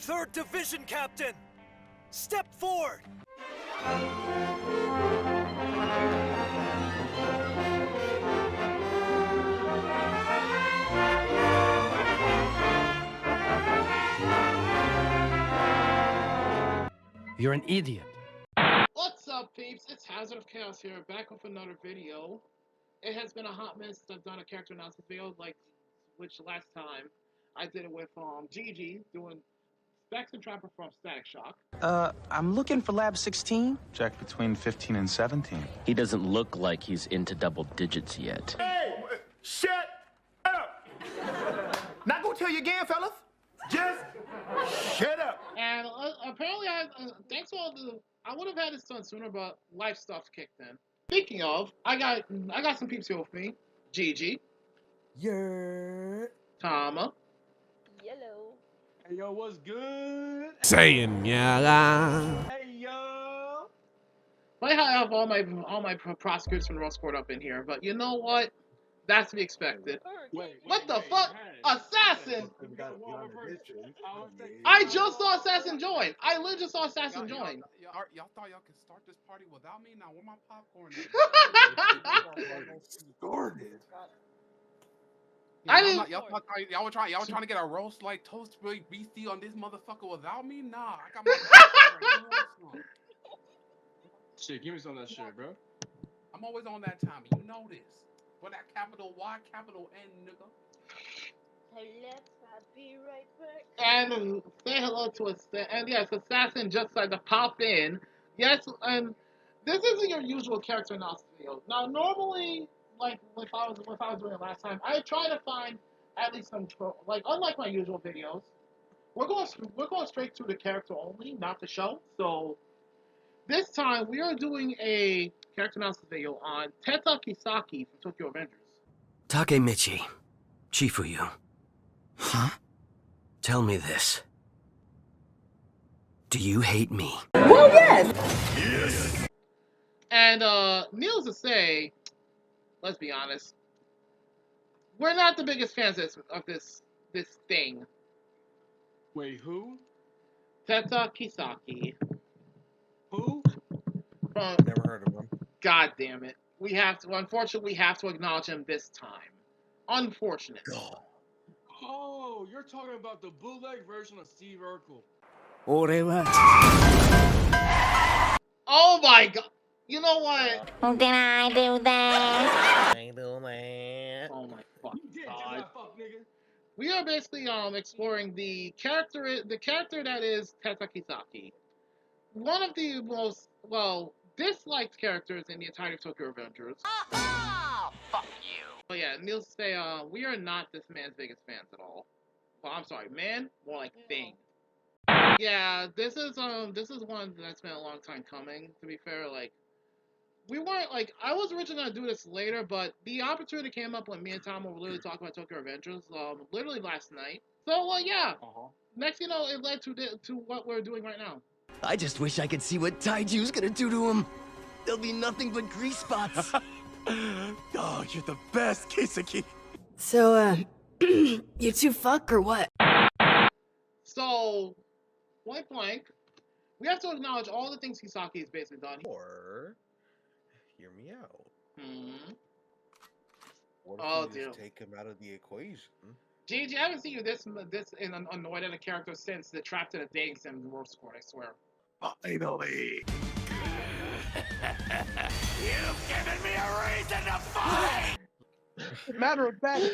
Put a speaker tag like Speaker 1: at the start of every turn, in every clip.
Speaker 1: 3rd Division Captain! Step forward!
Speaker 2: You're an idiot.
Speaker 3: What's up, peeps? It's HazardofChaos here, back with another video. It has been a hot minute since I've done a character analysis video, which last time I did it with Gigi doing Specs and Trapper from Static Shock.
Speaker 2: I'm looking for Lab 16.
Speaker 4: Check between 15 and 17.
Speaker 5: He doesn't look like he's into double digits yet.
Speaker 6: Hey, shut up! Not gonna tell you again, fellas. Just shut up.
Speaker 3: And apparently, thanks to all I would have had this done sooner, but life stuff kicked in. Speaking of, I got some peeps here with me. Gigi.
Speaker 1: Yeah.
Speaker 3: Tama.
Speaker 7: Yellow.
Speaker 8: Hey yo, what's good?
Speaker 1: Saying yeah.
Speaker 8: Hey yo.
Speaker 3: Funny how I have all my prosecutors from the Rose Court up in here, but you know what? That's to be expected.
Speaker 8: Wait,
Speaker 3: What the
Speaker 8: wait,
Speaker 3: fuck?
Speaker 8: hey.
Speaker 3: Assassin! I just saw Assassin join. I literally just saw Assassin join.
Speaker 9: Y'all thought y'all could start this party without me? Now where my popcorn
Speaker 8: Started.
Speaker 9: Y'all were trying to get a roast like toast BC on this motherfucker without me? Nah, I got my popcorn right here.
Speaker 8: Shit, give me some of that shit, bro.
Speaker 9: I'm always on that time. You know this. For that capital Y, capital N, nigga.
Speaker 7: Hey, I'll be right back.
Speaker 3: And say hello to us. And yes, Assassin just decided to pop in. Yes, and this isn't your usual character analysis video. Now, normally, like if I was doing it last time, I try to find at least some unlike my usual videos, we're going straight to the character only, not the show. So this time we are doing a character analysis video on Tetta Kisaki from Tokyo Avengers.
Speaker 2: Takemichi. Chifuyu. Huh? Tell me this. Do you hate me?
Speaker 7: Oh, yes!
Speaker 3: Yes. And needless to say, let's be honest, we're not the biggest fans of this thing.
Speaker 8: Wait, who?
Speaker 3: Tetta Kisaki.
Speaker 8: Who?
Speaker 4: Never heard of him.
Speaker 3: God damn it. Unfortunately, we have to acknowledge him this time. Unfortunate.
Speaker 8: Oh, you're talking about the bootleg version of Steve Urkel.
Speaker 3: Oh my god. You know what?
Speaker 7: Did I do that?
Speaker 3: Oh my fucking
Speaker 8: You did,
Speaker 3: god.
Speaker 8: just fuck, nigga.
Speaker 3: We are basically exploring the character that is Tetta Kisaki. One of the most, disliked characters in the entirety of Tokyo Avengers.
Speaker 6: Fuck you.
Speaker 3: But yeah, needless to say, we are not this man's biggest fans at all. Well, I'm sorry, man, more like thing. Yeah, this is one that's been a long time coming, to be fair. We weren't, I was originally gonna do this later, but the opportunity came up when me and Tom were literally talking about Tokyo Avengers, literally last night. So, yeah. Next, it led to what we're doing right now.
Speaker 2: I just wish I could see what Taiju's gonna do to him. There'll be nothing but grease spots.
Speaker 1: Oh, you're the best, Kisaki.
Speaker 10: So, you two fuck or what?
Speaker 3: So, point blank, we have to acknowledge all the things Kisaki has basically done.
Speaker 4: Or, hear me out. What if you just take him out of the equation?
Speaker 3: Gigi, I haven't seen you this annoyed at a character since the Trapped in a Dating Sim Rose Court, I swear.
Speaker 1: Finally.
Speaker 6: You've given me a reason to fight!
Speaker 11: Matter of fact,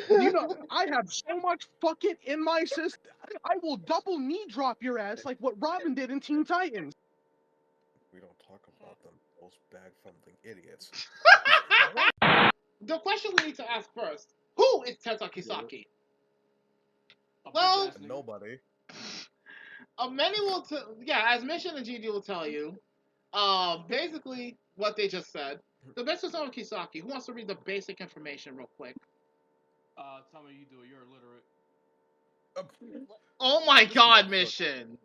Speaker 11: I have so much fucking in my system, I will double knee drop your ass like what Robin did in Teen Titans.
Speaker 4: We don't talk about them, those bag-fumbling idiots.
Speaker 3: The question we need to ask first, who is Tetta Kisaki? Well,
Speaker 4: nobody.
Speaker 3: Many will, as Mission and Gigi will tell you, basically what they just said. The best is on Kisaki. Who wants to read the basic information real quick?
Speaker 8: Tell me you do it. You're illiterate.
Speaker 3: Oh my god, Mission!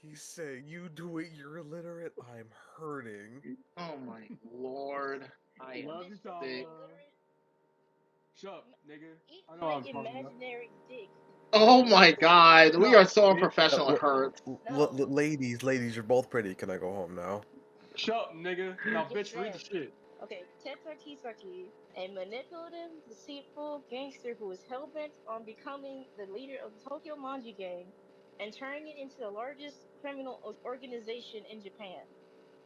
Speaker 4: He said, you do it, you're illiterate, I'm hurting.
Speaker 3: Oh my lord. I am sick.
Speaker 8: Shut up, nigga.
Speaker 7: Eat
Speaker 8: I know
Speaker 7: my
Speaker 8: I'm talking about.
Speaker 7: imaginary dick.
Speaker 3: Oh my god, we are so unprofessional.
Speaker 4: Uh,
Speaker 3: It hurts.
Speaker 4: Ladies, you're both pretty. Can I go home now?
Speaker 8: Shut up, nigga. Now,
Speaker 7: Yes,
Speaker 8: bitch, read the
Speaker 7: sir.
Speaker 8: shit.
Speaker 7: Okay, Tetta Kisaki, a manipulative, deceitful gangster who is hell-bent on becoming the leader of the Tokyo Manji gang and turning it into the largest criminal organization in Japan.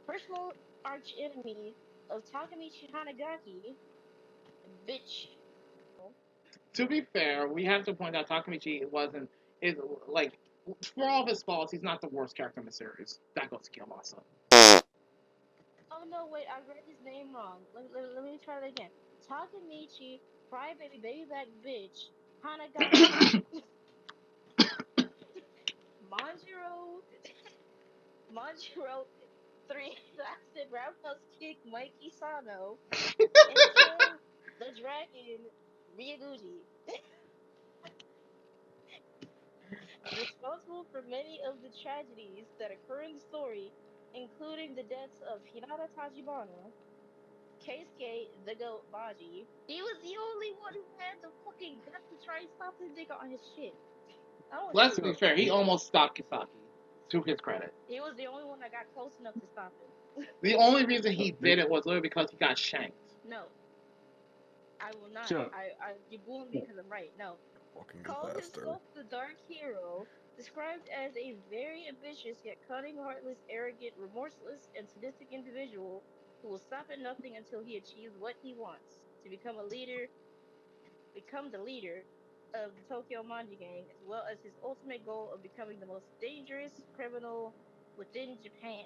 Speaker 7: Personal arch-enemy of Takamichi Hanagaki, bitch.
Speaker 3: To be fair, we have to point out Takamichi is like, for all of his faults, he's not the worst character in the series. That goes to Kiyomasa.
Speaker 7: Oh no, wait, I read his name wrong. Let me try that again. Takamichi, crybaby, babyback bitch, Hanagaki, Manjiro, 3,000 Roundhouse Kick, Mikey Sano, Enter the Dragon, Ryaguchi. Responsible for many of the tragedies that occur in the story, including the deaths of Hinata Tachibana, Keisuke the Goat Baji. He was the only one who had the fucking guts to try and stop this nigga on his shit.
Speaker 3: Let's be fair, he almost stopped Kisaki, to his credit.
Speaker 7: He was the only one that got close enough to stop him.
Speaker 3: The only reason he did it was literally because he got shanked.
Speaker 7: No. I will not.
Speaker 8: Shut up.
Speaker 7: You booing me because I'm right. No.
Speaker 4: Fucking
Speaker 7: Called
Speaker 4: disaster.
Speaker 7: himself the Dark Hero, described as a very ambitious yet cunning, heartless, arrogant, remorseless, and sadistic individual who will stop at nothing until he achieves what he wants to become the leader of the Tokyo Manji gang, as well as his ultimate goal of becoming the most dangerous criminal within Japan.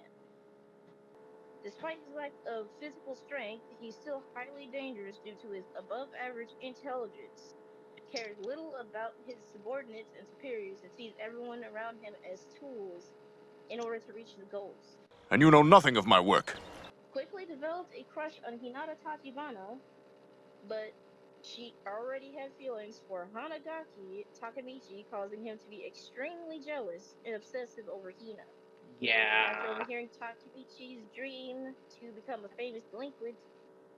Speaker 7: Despite his lack of physical strength, he's still highly dangerous due to his above-average intelligence, cares little about his subordinates and superiors, and sees everyone around him as tools in order to reach his goals.
Speaker 6: And you know nothing of my work.
Speaker 7: Quickly developed a crush on Hinata Tachibana, but she already had feelings for Hanagaki Takamichi, causing him to be extremely jealous and obsessive over Hina. After
Speaker 3: Yeah.
Speaker 7: overhearing Takamichi's dream to become a famous delinquent,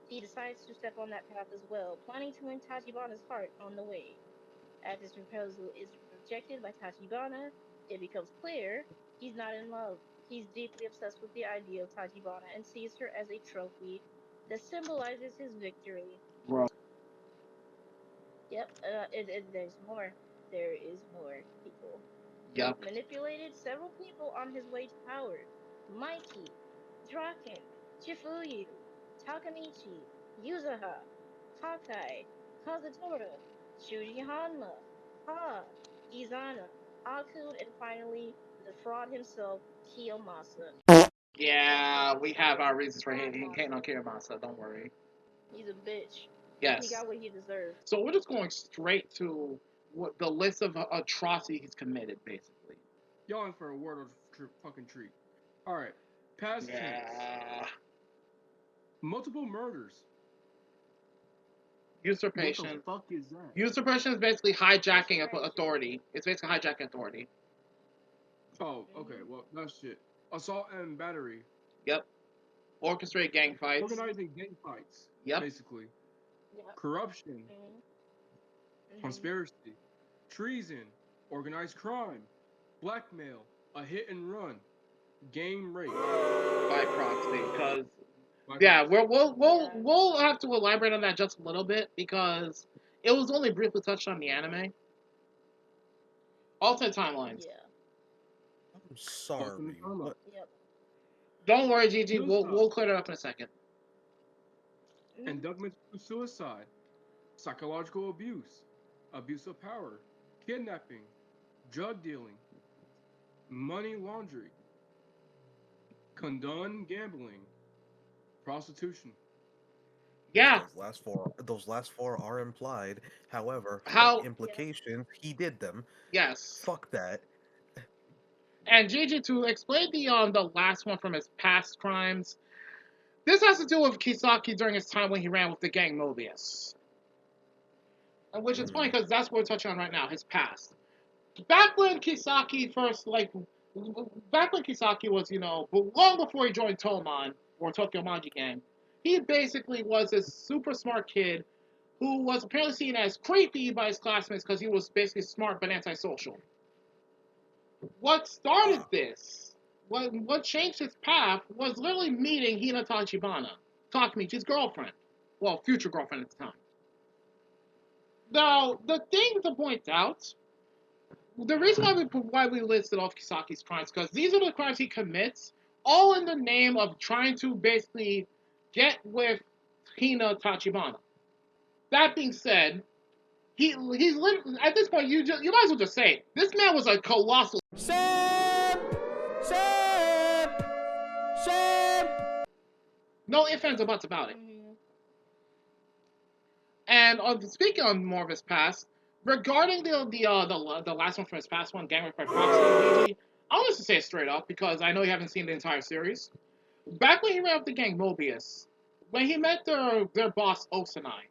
Speaker 7: he decides to step on that path as well, planning to win Tachibana's heart on the way. As his proposal is rejected by Tachibana, it becomes clear he's not in love. He's deeply obsessed with the idea of Tachibana and sees her as a trophy that symbolizes his victory.
Speaker 3: Bro.
Speaker 7: Yep, there's more. There is more, people.
Speaker 3: Yep.
Speaker 7: Manipulated several people on his way to power. Mikey, Draken, Chifuyu, Takamichi, Yuzaha, Kakai, Kazutora, Shuji Hanma, Ha, Izana, Akun, and finally, the fraud himself, Kiyomasa.
Speaker 3: Yeah, we have our reasons for hating on Kiyomasa, don't worry.
Speaker 7: He's a bitch.
Speaker 3: Yes.
Speaker 7: He got what he deserved.
Speaker 3: So we're just going straight to what the list of atrocities he's committed, basically.
Speaker 8: Y'all in for a word of fucking treat. Alright. Past tense.
Speaker 3: Yeah.
Speaker 8: Multiple murders.
Speaker 3: Usurpation.
Speaker 8: What the fuck is that?
Speaker 3: Usurpation is basically hijacking authority. It's basically hijacking authority.
Speaker 8: Oh, okay. Well, that's shit. Assault and battery.
Speaker 3: Yep. Orchestrated gang fights.
Speaker 8: Organizing gang fights.
Speaker 3: Yep.
Speaker 8: Basically.
Speaker 7: Yep.
Speaker 8: Corruption. Conspiracy. Treason. Organized crime. Blackmail. A hit and run. Gang rape.
Speaker 3: By proxy, because yeah, we'll have to elaborate on that just a little bit because it was only briefly touched on the anime. Alternate timelines.
Speaker 7: Yeah.
Speaker 4: I'm sorry. What?
Speaker 7: Yep.
Speaker 3: Don't worry, Gigi. We'll clear it up in a second.
Speaker 8: Inductment to suicide. Psychological abuse. Abuse of power. Kidnapping. Drug dealing. Money laundering. Condone gambling. Prostitution.
Speaker 3: Yeah.
Speaker 4: Those last four are implied. However, implications, he did them.
Speaker 3: Yes.
Speaker 4: Fuck that.
Speaker 3: And Gigi, to explain the last one from his past crimes, this has to do with Kisaki during his time when he ran with the gang Mobius. Which is funny because that's what we're touching on right now, his past. Back when Kisaki was, long before he joined Tomon, or Tokyo Manji Gang, he basically was this super smart kid who was apparently seen as creepy by his classmates because he was basically smart but antisocial. What started this, what changed his path, was literally meeting Hina Tachibana, Takemichi's girlfriend. Well, future girlfriend at the time. Now, the thing to point out, the reason why we listed off Kisaki's crimes, because these are the crimes he commits, all in the name of trying to basically get with Hina Tachibana. That being said, he's at this point, you might as well just say it. This man was a colossal. No ifs, ands, or buts about it. And speaking on more of his past, regarding the last one from his past one, Gang Rape by Proxy, I want to say it straight up because I know you haven't seen the entire series. Back when he ran up the gang Mobius, when he met their boss Osanai,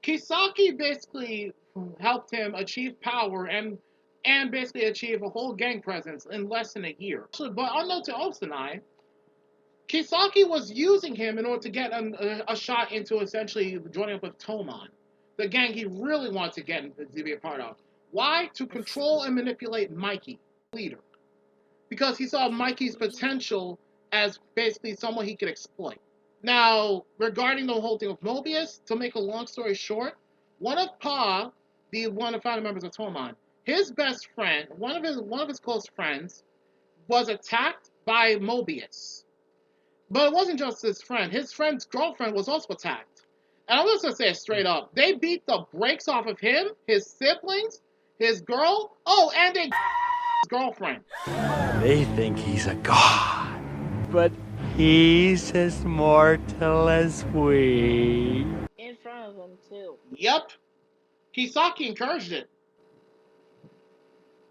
Speaker 3: Kisaki basically helped him achieve power and basically achieve a whole gang presence in less than a year. But unknown to Osanai, Kisaki was using him in order to get a shot into essentially joining up with Toman, the gang he really wanted to get to be a part of. Why? To control and manipulate Mikey, leader. Because he saw Mikey's potential as basically someone he could exploit. Now, regarding the whole thing of Mobius, to make a long story short, one of the founding members of Toman, his best friend, one of his close friends, was attacked by Mobius. But it wasn't just his friend's girlfriend was also attacked. And I'm just gonna say it straight up. They beat the brakes off of him, his siblings, his girl, and his girlfriend.
Speaker 12: They think he's a god, but he's as mortal as we.
Speaker 7: In front of him, too.
Speaker 3: Yep. Kisaki encouraged it.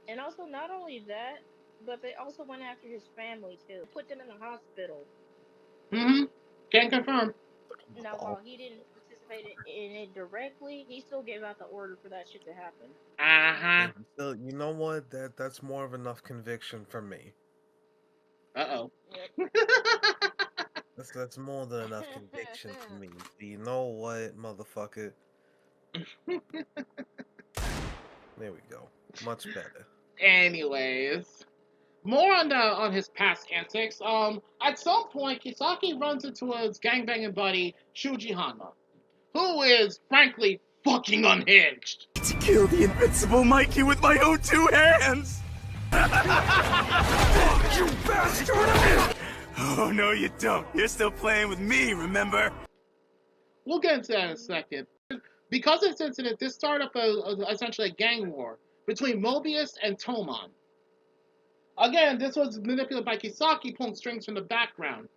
Speaker 7: And also, not only that, but they also went after his family, too. Put them in the hospital.
Speaker 3: Mm-hmm. Can confirm.
Speaker 7: Now, while he didn't participate in it directly, he still gave out the order for that shit to happen.
Speaker 3: Uh-huh.
Speaker 4: So, you know what? That's more of enough conviction for me.
Speaker 3: Uh-oh.
Speaker 7: Yep.
Speaker 4: That's more than enough conviction for me. You know what, motherfucker? There we go. Much better.
Speaker 3: Anyways, more on his past antics. At some point, Kisaki runs into his gangbanging buddy Shuji Hanma, who is frankly fucking unhinged.
Speaker 1: To kill the invincible Mikey with my own two hands! You bastard! Oh, no, you don't. You're still playing with me, remember?
Speaker 3: We'll get into that in a second. Because of this incident, this started up essentially a gang war between Mobius and Toman. Again, this was manipulated by Kisaki pulling strings from the background.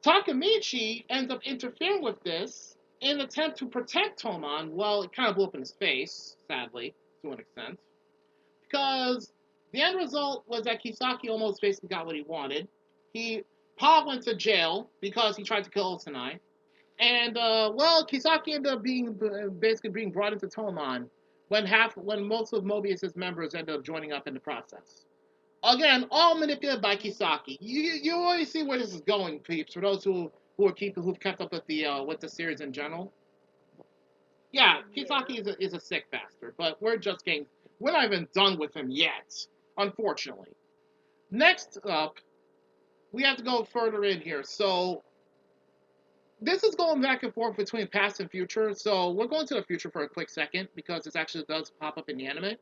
Speaker 3: Takemichi ends up interfering with this in an attempt to protect Toman. Well, it kind of blew up in his face, sadly, to an extent. Because the end result was that Kisaki almost basically got what he wanted. Pa went to jail because he tried to kill Osanai. And, Kisaki ended up being brought into Toman when most of Mobius' members ended up joining up in the process. Again, all manipulated by Kisaki. You already see where this is going, peeps. For those who've kept up with the series in general. Yeah, Kisaki is a sick bastard, but we're not even done with him yet, unfortunately. Next up, we have to go further in here. So this is going back and forth between past and future. So we're going to the future for a quick second because this actually does pop up in the anime.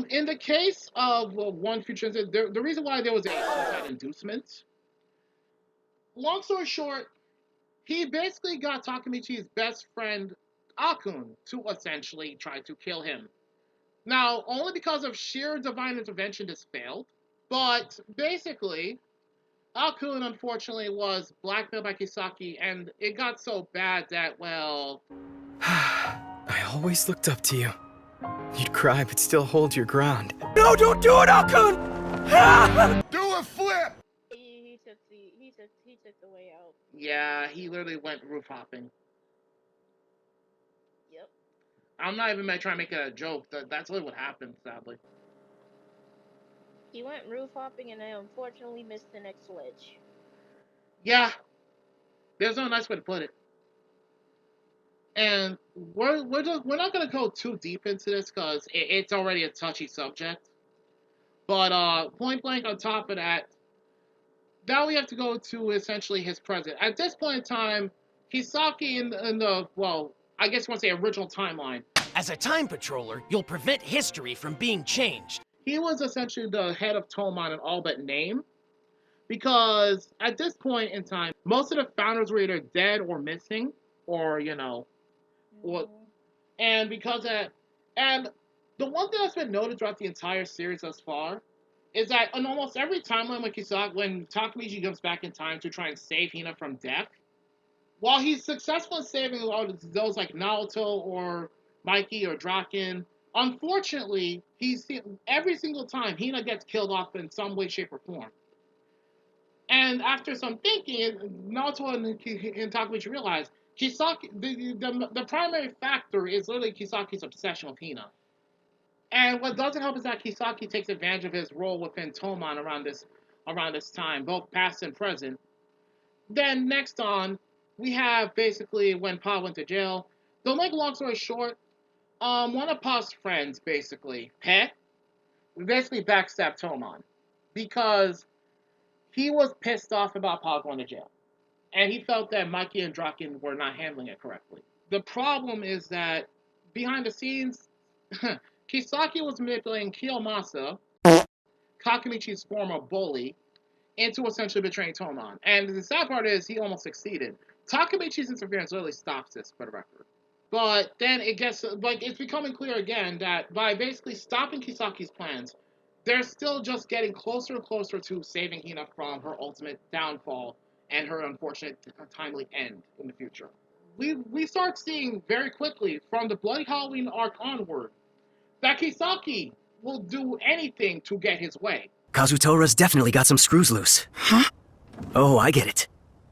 Speaker 3: In the case of one future incident, the reason why there was a suicide inducement, long story short, he basically got Takemichi's best friend, Akun, to essentially try to kill him. Now, only because of sheer divine intervention this failed, but basically, Akun, unfortunately, was blackmailed by Kisaki, and it got so bad that, well...
Speaker 12: I always looked up to you. You'd cry, but still hold your ground.
Speaker 1: No, don't do it, Akun!
Speaker 6: Do a flip!
Speaker 7: He took the way out.
Speaker 3: Yeah, he literally went roof hopping.
Speaker 7: Yep.
Speaker 3: I'm not even trying to make it a joke. That's really what happened, sadly.
Speaker 7: He went roof hopping and I unfortunately missed the next ledge.
Speaker 3: Yeah. There's no nice way to put it. And we're not gonna go too deep into this because it's already a touchy subject. But point blank on top of that, now we have to go to essentially his present. At this point in time, Kisaki in the well, I guess you want to say original timeline.
Speaker 13: As a time patroller, you'll prevent history from being changed.
Speaker 3: He was essentially the head of Tomon in all but name. Because at this point in time, most of the founders were either dead or missing, or, and because of that, and the one thing that's been noted throughout the entire series thus far is that in almost every timeline when Takemichi comes back in time to try and save Hina from death, while he's successful in saving all those like Naoto or Mikey or Draken, unfortunately, every single time Hina gets killed off in some way, shape, or form. And after some thinking, Naoto and Takemichi realize Kisaki, the primary factor is literally Kisaki's obsession with Hina. And what doesn't help is that Kisaki takes advantage of his role within Tomon around this time, both past and present. Then next on, we have basically when Pa went to jail. To make a long story short, one of Pa's friends, basically, Pet, basically backstabbed Tomon. Because he was pissed off about Pa going to jail. And he felt that Mikey and Draken were not handling it correctly. The problem is that, behind the scenes, Kisaki was manipulating Kiyomasa, Takemichi's former bully, into essentially betraying Tomon. And the sad part is, he almost succeeded. Takemichi's interference really stops this, for the record. But then it's becoming clear again that by basically stopping Kisaki's plans, they're still just getting closer and closer to saving Hina from her ultimate downfall and her unfortunate timely end in the future. We start seeing very quickly from the Bloody Halloween arc onward that Kisaki will do anything to get his way.
Speaker 13: Kazutora's definitely got some screws loose.
Speaker 10: Huh?
Speaker 13: Oh, I get it.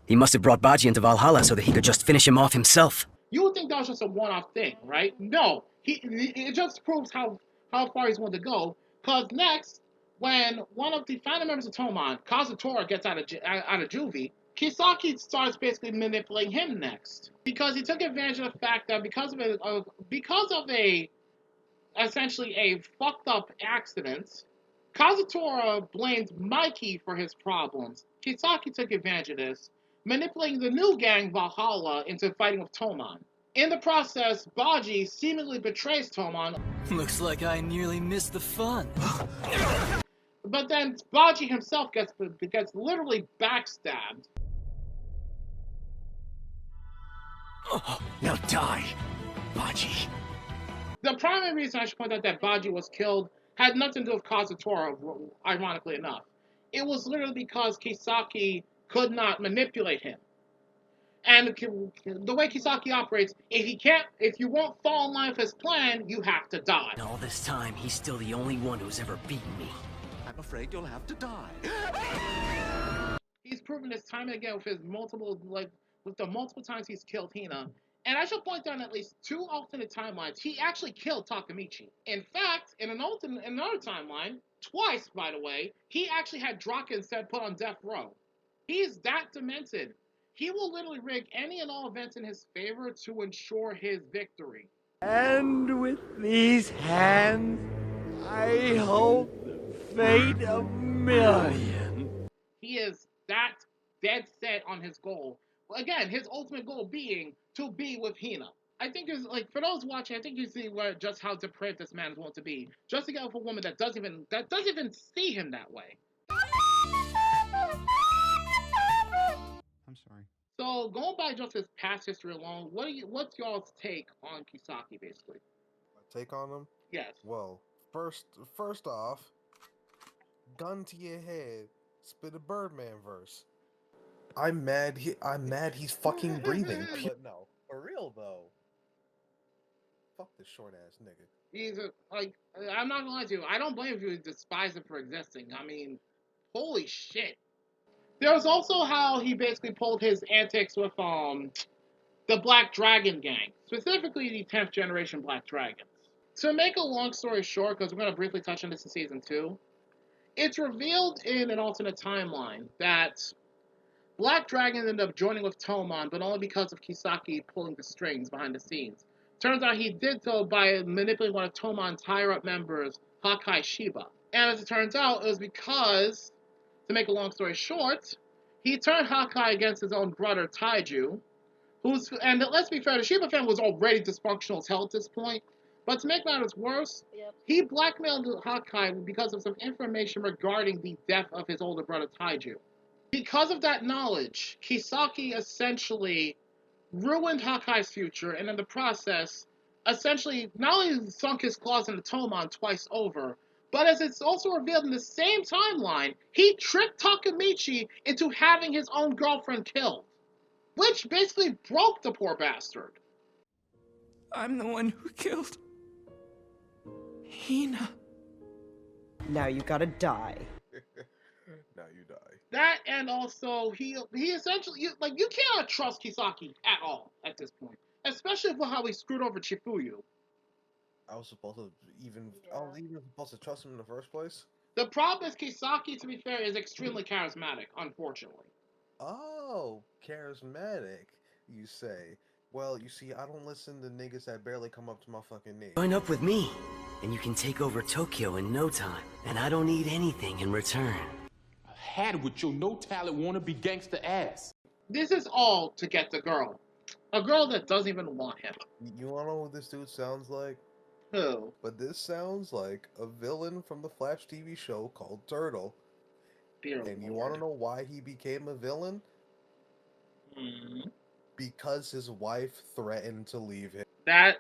Speaker 13: He must have brought Baji into Valhalla so that he could just finish him off himself.
Speaker 3: You would think that was just a one-off thing, right? No, it just proves how far he's willing to go. Because next, when one of the founding members of Tomon, Kazutora, gets out of juvie, Kisaki starts basically manipulating him next. Because he took advantage of the fact that because of essentially a fucked up accident, Kazutora blamed Mikey for his problems. Kisaki took advantage of this, manipulating the new gang Valhalla into fighting with Tomon. In the process, Baji seemingly betrays Tomon.
Speaker 13: Looks like I nearly missed the fun.
Speaker 3: But then Baji himself gets literally backstabbed.
Speaker 13: Oh, now die, Baji.
Speaker 3: The primary reason I should point out that Baji was killed had nothing to do with Kazutora, ironically enough. It was literally because Kisaki could not manipulate him. And the way Kisaki operates, if you won't fall in line with his plan, you have to die.
Speaker 13: And all this time, he's still the only one who's ever beaten me.
Speaker 6: I'm afraid you'll have to die.
Speaker 3: He's proven this time and again with the multiple times he's killed Hina. And I should point out at least 2 alternate timelines. He actually killed Takemichi. In fact, in another timeline, twice, by the way, he actually had Draken put on death row. He's that demented. He will literally rig any and all events in his favor to ensure his victory.
Speaker 14: And with these hands, I hold the fate of millions.
Speaker 3: He is that dead set on his goal. Again, his ultimate goal being to be with Hina. I think for those watching, I think you see just how depraved this man is willing to be, just to get with a woman that doesn't even see him that way.
Speaker 15: I'm sorry.
Speaker 3: So going by just his past history alone, what's y'all's take on Kisaki, basically?
Speaker 4: My take on him?
Speaker 3: Yes.
Speaker 4: Well, first off, gun to your head, spit a Birdman verse. I'm mad he's fucking breathing. But no, for real though. Fuck this short ass nigga.
Speaker 3: He's I'm not gonna lie to you, I don't blame you to despise him for existing. I mean, holy shit. There was also how he basically pulled his antics with the Black Dragon gang, specifically the 10th generation Black Dragons. To make a long story short, because we're going to briefly touch on this in Season 2, it's revealed in an alternate timeline that Black Dragon ended up joining with Toman, but only because of Kisaki pulling the strings behind the scenes. Turns out he did so by manipulating one of Toman's higher-up members, Hakai Shiba. And as it turns out, it was because, to make a long story short, he turned Hakai against his own brother, Taiju, and let's be fair, the Shiba family was already dysfunctional as hell at this point, but to make matters worse, he blackmailed Hakai because of some information regarding the death of his older brother, Taiju. Because of that knowledge, Kisaki essentially ruined Hakai's future, and in the process, essentially not only sunk his claws into Toman twice over, but as it's also revealed in the same timeline, he tricked Takemichi into having his own girlfriend killed, which basically broke the poor bastard.
Speaker 12: I'm the one who killed Hina.
Speaker 16: Now you gotta die.
Speaker 4: Now you die.
Speaker 3: That, and also he essentially, you cannot trust Kisaki at all at this point, especially for how he screwed over Chifuyu.
Speaker 4: I was even supposed to trust him in the first place.
Speaker 3: The problem is Kisaki, to be fair, is extremely charismatic, unfortunately.
Speaker 4: Oh, charismatic, you say? Well, you see, I don't listen to niggas that barely come up to my fucking knee.
Speaker 13: Join up with me, and you can take over Tokyo in no time, and I don't need anything in return.
Speaker 6: Had with your no-talent wannabe gangster ass.
Speaker 3: This is all to get the girl. A girl that doesn't even want him.
Speaker 4: You wanna know what this dude sounds like?
Speaker 3: Who?
Speaker 4: But this sounds like a villain from the Flash TV show called Turtle. And you wanna know why he became a villain? Because his wife threatened to leave him.
Speaker 3: That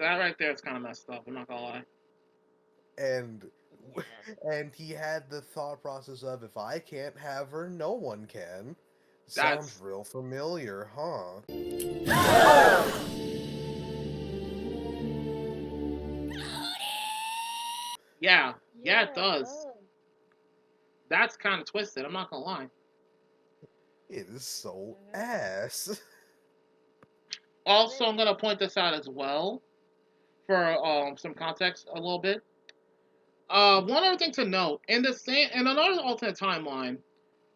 Speaker 3: right there is kind of messed up, I'm not gonna lie.
Speaker 4: And he had the thought process of, if I can't have her, no one can. Sounds real familiar, huh? Yeah, it does. That's kind of twisted, I'm not gonna lie. It is so ass.
Speaker 3: Also, I'm gonna point this out as well, for some context a little bit. One other thing to note, in another alternate timeline,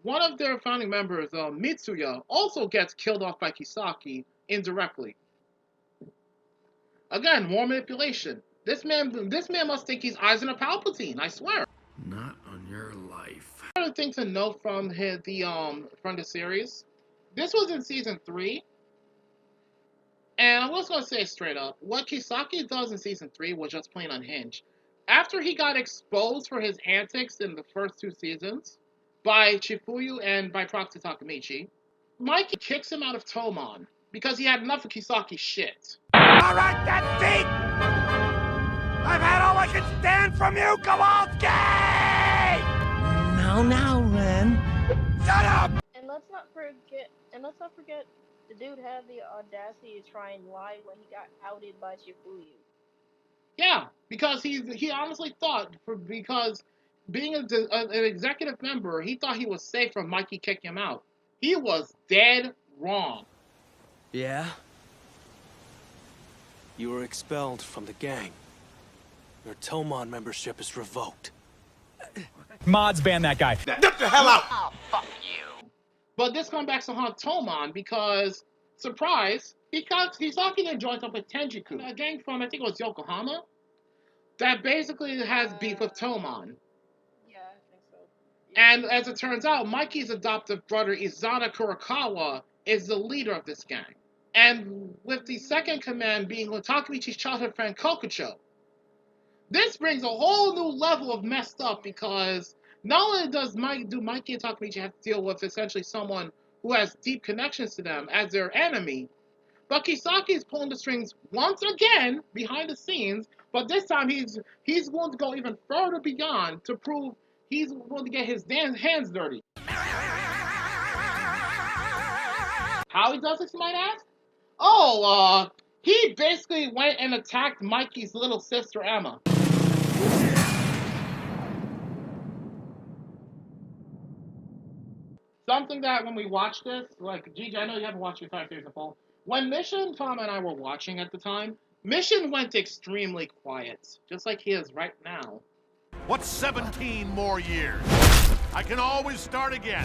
Speaker 3: one of their founding members, Mitsuya, also gets killed off by Kisaki indirectly. Again, more manipulation. This man must think he's Eisner Palpatine, I swear.
Speaker 14: Not on your life.
Speaker 3: Another thing to note from the series, this was in season 3, and I'm just gonna say straight up, what Kisaki does in season 3 was just plain unhinged. After he got exposed for his antics in the first 2 seasons by Chifuyu and by proxy Takemichi, Mikey kicks him out of Toman because he had enough of Kisaki's shit.
Speaker 14: Alright, that's it! I've had all I can stand from you, Kowalski!
Speaker 16: Now, Ren.
Speaker 14: Shut up!
Speaker 7: And let's not forget, the dude had the audacity to try and lie when he got outed by Chifuyu.
Speaker 3: Yeah, because he honestly thought, because being an executive member, he thought he was safe from Mikey kicking him out. He was dead wrong.
Speaker 17: Yeah? You were expelled from the gang. Your Toman membership is revoked.
Speaker 18: Mods ban that guy.
Speaker 6: Get the hell out!
Speaker 3: Oh, fuck you. But this comes back to haunt Toman because, surprise, Kisaki then joins up with Tenjiku, a gang from, I think it was Yokohama, that basically has beef with Toman.
Speaker 7: Yeah, I think so.
Speaker 3: And as it turns out, Mikey's adoptive brother, Izana Kurakawa, is the leader of this gang. And with the second command being Takemichi's childhood friend, Kokucho. This brings a whole new level of messed up because not only do Mikey and Takemichi have to deal with essentially someone who has deep connections to them as their enemy, but Kisaki is pulling the strings once again behind the scenes, but this time he's willing to go even further beyond to prove he's willing to get his hands dirty. How he does this, you might ask? He basically went and attacked Mikey's little sister, Emma. Something that when we watched this, like, Gigi, I know you haven't watched the entire series in full. When Mission, Tom and I were watching at the time, Mission went extremely quiet, just like he is right now.
Speaker 14: What's 17 more years? I can always start again.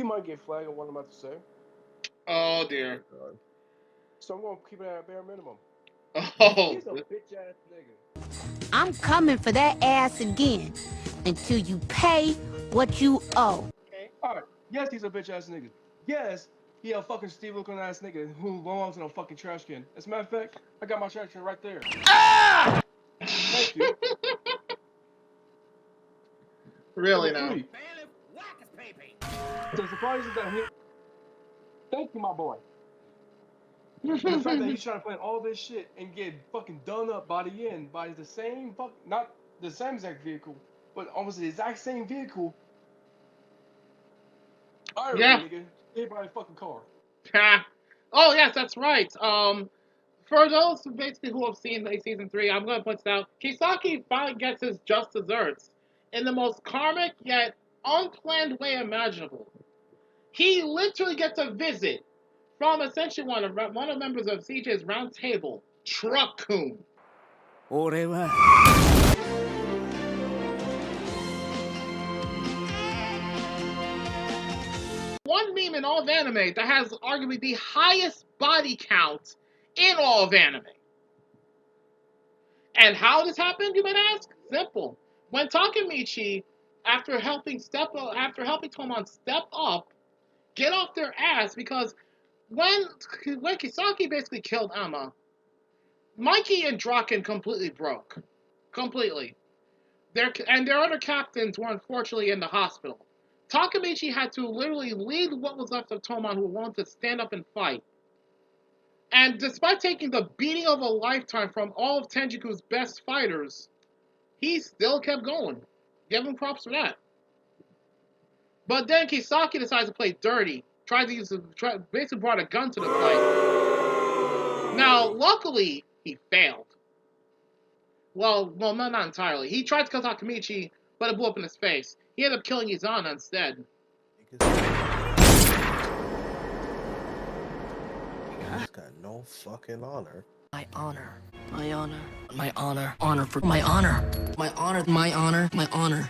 Speaker 8: You might get flagged on what I'm about to say.
Speaker 3: Oh dear.
Speaker 8: So I'm gonna keep it at a bare minimum.
Speaker 3: Oh.
Speaker 8: He's a bitch ass nigga.
Speaker 19: I'm coming for that ass again until you pay what you owe.
Speaker 8: Alright, yes, he's a bitch ass nigga. Yes, he a fucking Steve looking ass nigga who belongs in a fucking trash can. As a matter of fact, I got my trash can right there. Ah! Thank you.
Speaker 3: Really
Speaker 8: Number
Speaker 3: now.
Speaker 8: 3. The surprise is that he. Thank you, my boy. And the fact that he's trying to plan all this shit and get fucking done up by the end by the same not the same exact vehicle, but almost the exact same vehicle. Irony, nigga. Hit by a fucking car.
Speaker 3: Oh yes, that's right. For those who basically who have seen like, season 3, I'm gonna put this out. Kisaki finally gets his just desserts in the most karmic yet unplanned way imaginable. He literally gets a visit from essentially one of the members of CJ's round table, Truck-kun. One meme in all of anime that has arguably the highest body count in all of anime. And how this happened, you might ask? Simple. When Takemichi, after helping Tomon step up, get off their ass, because when Kisaki basically killed Emma, Mikey and Draken completely broke. Completely. Their other captains were unfortunately in the hospital. Takemichi had to literally lead what was left of Tomon, who wanted to stand up and fight. And despite taking the beating of a lifetime from all of Tenjiku's best fighters, he still kept going. Give him props for that. But then Kisaki decides to play dirty. Basically brought a gun to the fight. Now, luckily, he failed. Well, not entirely. He tried to kill Takemichi, but it blew up in his face. He ended up killing Izana instead.
Speaker 4: He's got no fucking honor.
Speaker 10: My honor. My honor. My honor. Honor for my honor. My honor. My honor. My honor.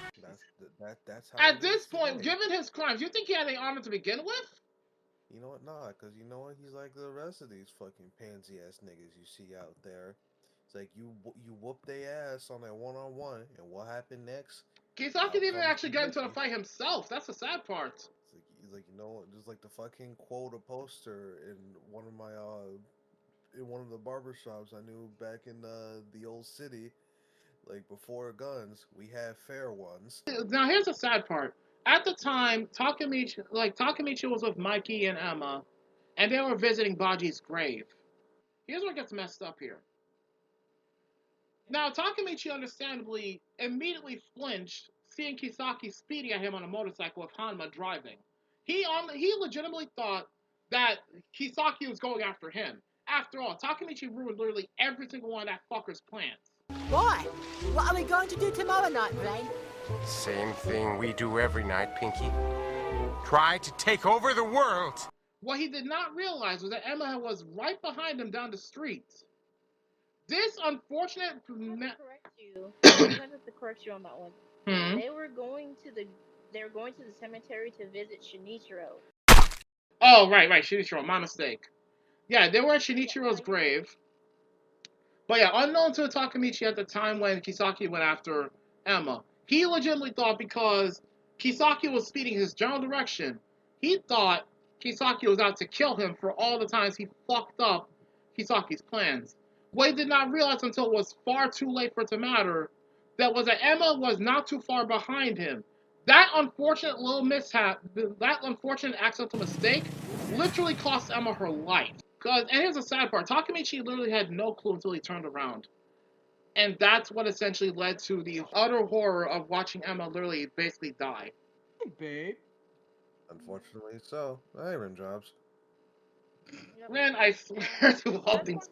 Speaker 4: That's how.
Speaker 3: At this point, given his crimes, you think he had any honor to begin with?
Speaker 4: You know what? Nah, because you know what? He's like the rest of these fucking pansy ass niggas you see out there. It's like you whoop their ass on that one-on-one, and what happened next?
Speaker 3: Kisaki didn't even actually get into the fight himself. That's the sad part.
Speaker 4: He's like, you know, just like the fucking quote, a poster in one of my in one of the barbershops I knew back in the old city. Like, before guns, we have fair ones.
Speaker 3: Now, here's the sad part. At the time, Takemichi was with Mikey and Emma, and they were visiting Baji's grave. Here's what gets messed up here. Now, Takemichi understandably immediately flinched, seeing Kisaki speeding at him on a motorcycle with Hanma driving. He legitimately thought that Kisaki was going after him. After all, Takemichi ruined literally every single one of that fucker's plans.
Speaker 20: Right. What are we going to do tomorrow night, Rain?
Speaker 14: Same thing we do every night, Pinky. Try to take over the world.
Speaker 3: What he did not realize was that Emma was right behind him down the street. This unfortunate...
Speaker 7: I have to correct you on that one.
Speaker 3: Hmm?
Speaker 7: They were going to the cemetery to visit Shinichiro.
Speaker 3: Oh, right, Shinichiro, my mistake. Yeah, they were at Shinichiro's grave. But yeah, unknown to Takemichi at the time when Kisaki went after Emma, he legitimately thought because Kisaki was speeding his general direction, he thought Kisaki was out to kill him for all the times he fucked up Kisaki's plans. What he did not realize until it was far too late for it to matter, that was that Emma was not too far behind him. That unfortunate little mishap, that unfortunate accidental mistake, literally cost Emma her life. And here's the sad part, Takemichi literally had no clue until he turned around. And that's what essentially led to the utter horror of watching Emma literally basically die.
Speaker 8: Hey, babe.
Speaker 4: Unfortunately so. Hey, rim jobs.
Speaker 3: Man, I swear to all things.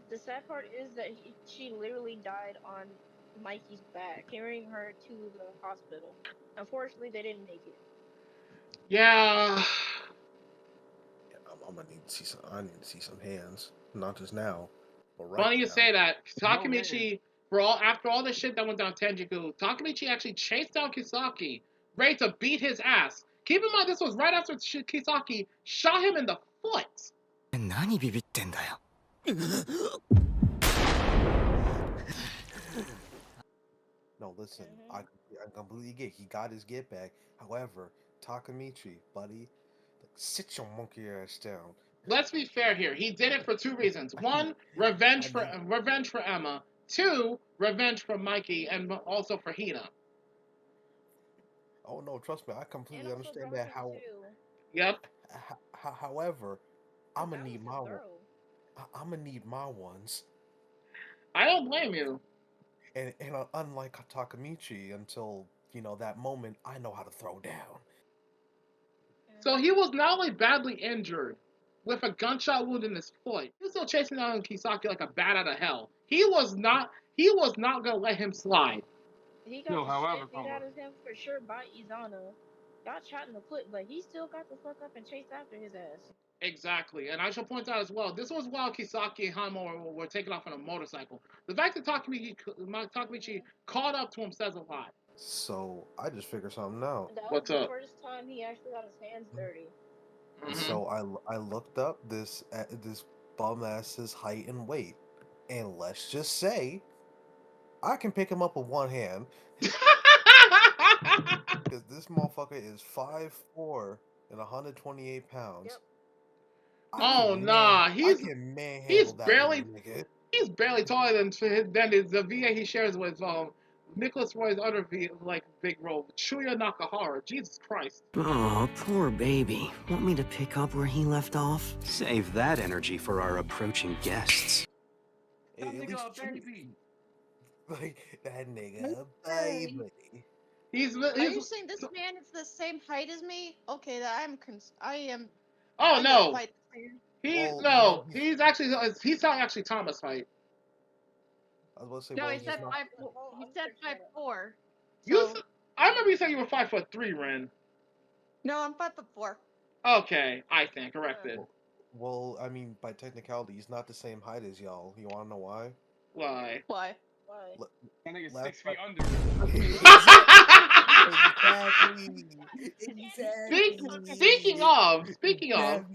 Speaker 7: The sad part is that she literally died on Mikey's back, carrying her to the hospital. Unfortunately, they didn't make it.
Speaker 3: Yeah.
Speaker 4: I'm gonna need to see some. I need to see some hands, not just now, but right
Speaker 3: Funny
Speaker 4: now.
Speaker 3: you say that. Takemichi, after all the shit that went down Tenjiku, Takemichi actually chased down Kisaki, ready to beat his ass. Keep in mind, this was right after Kisaki shot him in the foot.
Speaker 12: 何ビビってんだよ。
Speaker 4: No, listen, I completely get he got his get back. However, Takamichi, buddy, sit your monkey ass down.
Speaker 3: Let's be fair here. He did it for two reasons. One, revenge for Emma. Two, revenge for Mikey and also for Hina.
Speaker 4: Oh no, trust me, I completely understand that.
Speaker 3: Yep.
Speaker 4: However, I'm gonna need my one. I'm gonna need my ones.
Speaker 3: I don't blame you.
Speaker 4: And unlike Takamichi, until that moment, I know how to throw down.
Speaker 3: So he was not only badly injured with a gunshot wound in his foot, he was still chasing down Kisaki like a bat out of hell. He was not gonna let him slide.
Speaker 7: He got the shit beat out of him for sure by Izana. Got shot in the foot, but he still got the fuck up and chased after his ass.
Speaker 3: Exactly, and I should point out as well, this was while Kisaki and Hanma were taking off on a motorcycle. The fact that Takamichi caught up to him says a lot.
Speaker 4: So I just figured something out.
Speaker 7: That was the first time he actually got his hands dirty.
Speaker 4: So I looked up this bum ass's height and weight, and let's just say I can pick him up with one hand. Because this motherfucker is 5'4" and 128 pounds.
Speaker 7: Yep.
Speaker 3: Oh nah, he's barely taller than the VA he shares with Nicholas Roy's other big role, Chuya Nakahara. Jesus Christ.
Speaker 13: Oh, poor baby. Want me to pick up where he left off?
Speaker 17: Save that energy for our approaching guests.
Speaker 4: Like that nigga, baby.
Speaker 21: Are you saying this man is the same height as me? Okay, I am.
Speaker 3: Oh no. He's not actually Thomas' height.
Speaker 4: I was
Speaker 21: no, he said 5'4". He said 5'4".
Speaker 3: I remember you saying you were 5'3", Ren.
Speaker 21: No, I'm 5'4".
Speaker 3: Okay, I stand corrected.
Speaker 4: Well, I mean, by technicality, he's not the same height as y'all. You wanna know why?
Speaker 3: Why?
Speaker 21: Why?
Speaker 8: I think it's 6 feet under.
Speaker 4: Exactly.
Speaker 3: Speaking of.
Speaker 4: Speaking
Speaker 3: of,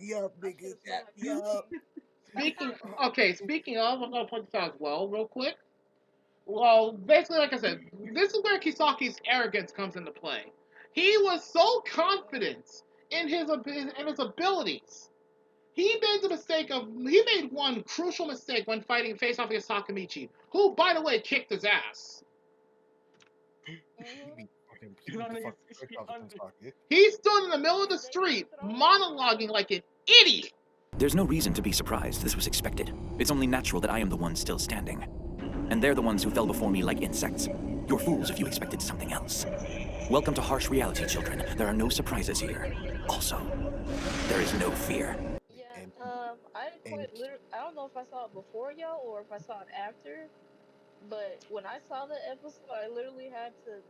Speaker 3: I'm gonna point this out as well, real quick. Well, basically, like I said, this is where Kisaki's arrogance comes into play. He was so confident in his abilities. He made one crucial mistake when fighting face off against Takamichi, who, by the way, kicked his ass. He stood in the middle of the street, monologuing like an idiot.
Speaker 22: There's no reason to be surprised. This was expected. It's only natural that I am the one still standing. And they're the ones who fell before me like insects. You're fools if you expected something else. Welcome to harsh reality, children. There are no surprises here. Also, there is no fear.
Speaker 7: I don't know if I saw it before y'all or if I saw it after, but when I saw the episode, I literally had to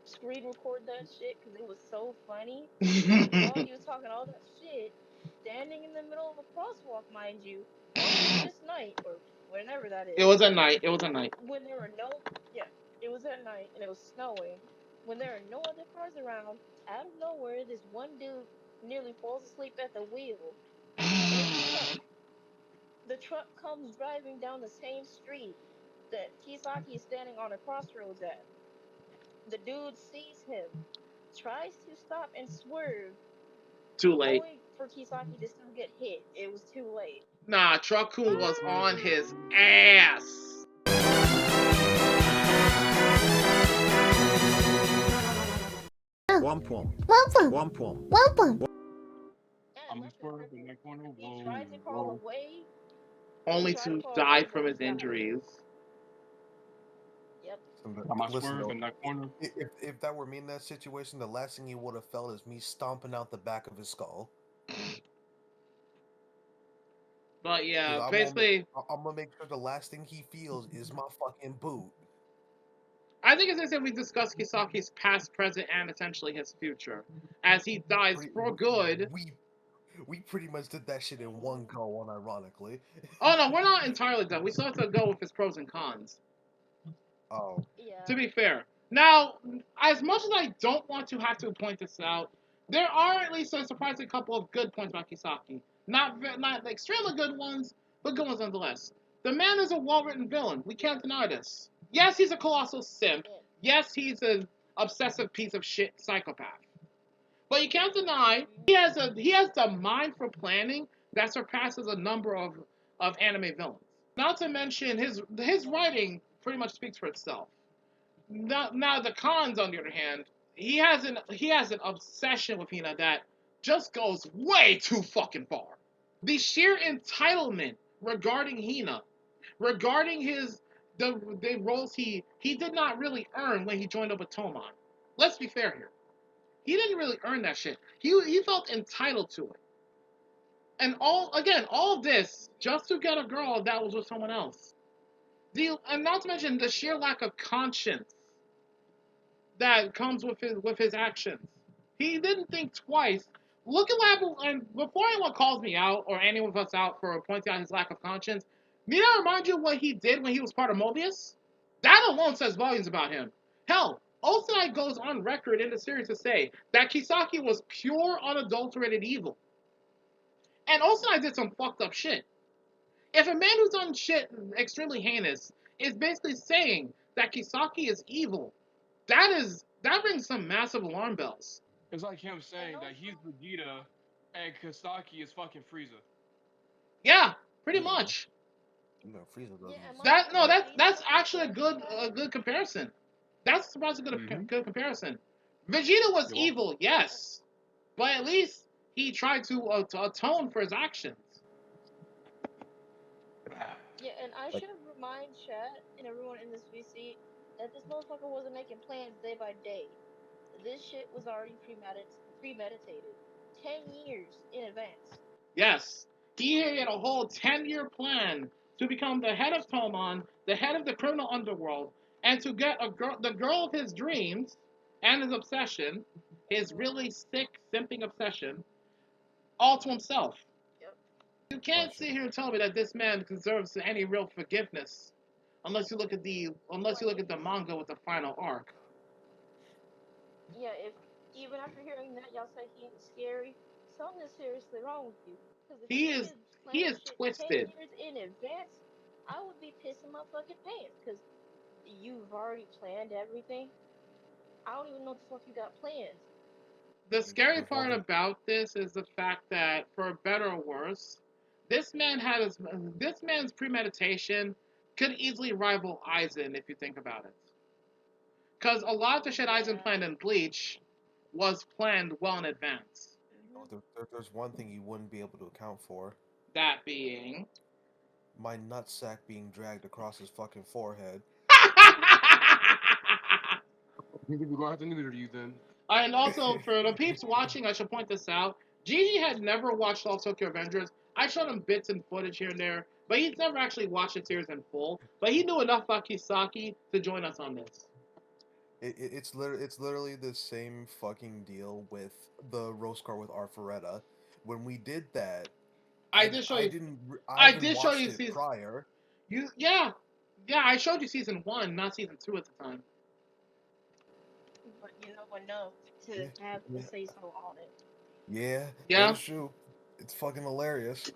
Speaker 7: screen record that shit because it was so funny. While you was talking all that shit, standing in the middle of a crosswalk, mind you, on this night or whenever that is.
Speaker 3: It was at night.
Speaker 7: When there were it was at night and it was snowing. When there are no other cars around, out of nowhere, this one dude nearly falls asleep at the wheel. The truck comes driving down the same street that Kisaki is standing on a crossroads at. The dude sees him, tries to stop and swerve.
Speaker 3: Too late.
Speaker 7: Only for Kisaki to still get hit. It was too late.
Speaker 3: Nah, Truck-kun was on his ass.
Speaker 6: Womp womp.
Speaker 7: He tried to crawl away.
Speaker 3: Only to die from his injuries.
Speaker 7: Yep.
Speaker 4: Listen, if that were me in that situation, the last thing you would have felt is me stomping out the back of his skull.
Speaker 3: But yeah, basically,
Speaker 4: I'm gonna make sure the last thing he feels is my fucking boot.
Speaker 3: I think, as I said, we discussed Kisaki's past, present, and essentially his future. As he dies for good.
Speaker 4: We pretty much did that shit in one go, unironically.
Speaker 3: Oh no, we're not entirely done. We still have to go with his pros and cons.
Speaker 4: Oh.
Speaker 7: Yeah.
Speaker 3: To be fair, Now, as much as I don't want to have to point this out, there are at least a surprising couple of good points about Kisaki. Not extremely good ones, but good ones nonetheless. The man is a well-written villain. We can't deny this. Yes, he's a colossal simp. Yes, he's an obsessive piece of shit psychopath. But you can't deny he has the mind for planning that surpasses a number of anime villains. Not to mention his writing pretty much speaks for itself. Now the cons, on the other hand, he has an obsession with Hina that just goes way too fucking far. The sheer entitlement regarding Hina, regarding the roles he did not really earn when he joined up with Tomon. Let's be fair here. He didn't really earn that shit. He felt entitled to it. And all of this just to get a girl that was with someone else. And not to mention the sheer lack of conscience that comes with his actions. He didn't think twice. Look at what happened, and before anyone calls me out or any of us out for pointing out his lack of conscience, need I remind you what he did when he was part of Mobius? That alone says volumes about him. Hell, Osanai goes on record in the series to say that Kisaki was pure, unadulterated evil. And Osanai did some fucked up shit. If a man who's done shit extremely heinous is basically saying that Kisaki is evil, that rings some massive alarm bells.
Speaker 8: It's like him saying that he's Vegeta and Kisaki is fucking Frieza.
Speaker 3: Yeah, pretty much.
Speaker 4: No, Frieza doesn't.
Speaker 3: That's actually a good comparison. That's surprisingly good comparison. Vegeta was evil, yes, but at least he tried to atone for his actions.
Speaker 7: Yeah, and I should have reminded chat and everyone in this VC that this motherfucker wasn't making plans day by day. This shit was already premeditated. 10 years in advance.
Speaker 3: Yes, he had a whole 10-year plan to become the head of Tomon, the head of the criminal underworld, and to get the girl of his dreams and his obsession, his really sick, simping obsession, all to himself.
Speaker 7: Yep.
Speaker 3: You can't sit here and tell me that this man deserves any real forgiveness, unless you look at the manga with the final arc.
Speaker 7: Yeah, if even after hearing that y'all say he ain't scary, something is seriously wrong with you.
Speaker 3: He is twisted.
Speaker 7: 10 years in advance, I would be pissing my fucking pants because you've already planned everything. I don't even know what the fuck you got planned.
Speaker 3: The scary part about this is the fact that, for better or worse, this man's premeditation could easily rival Aizen if you think about it. Because a lot of the shit Aizen planned in Bleach was planned well in advance.
Speaker 4: There's one thing you wouldn't be able to account for.
Speaker 3: That being?
Speaker 4: My nutsack being dragged across his fucking forehead.
Speaker 8: We're gonna have to neuter you then.
Speaker 3: And also, for the peeps watching, I should point this out. Gigi had never watched All Tokyo Avengers. I showed him bits and footage here and there, but he's never actually watched the series in full. But he knew enough about Kisaki to join us on this.
Speaker 4: It's literally the same fucking deal with the roast card with Arfaretta. When we did that,
Speaker 3: I did show you season
Speaker 4: prior.
Speaker 3: Yeah, I showed you season 1, not season 2 at the time.
Speaker 7: But you know enough to have the say so on it.
Speaker 4: Yeah, that's true. It's fucking hilarious.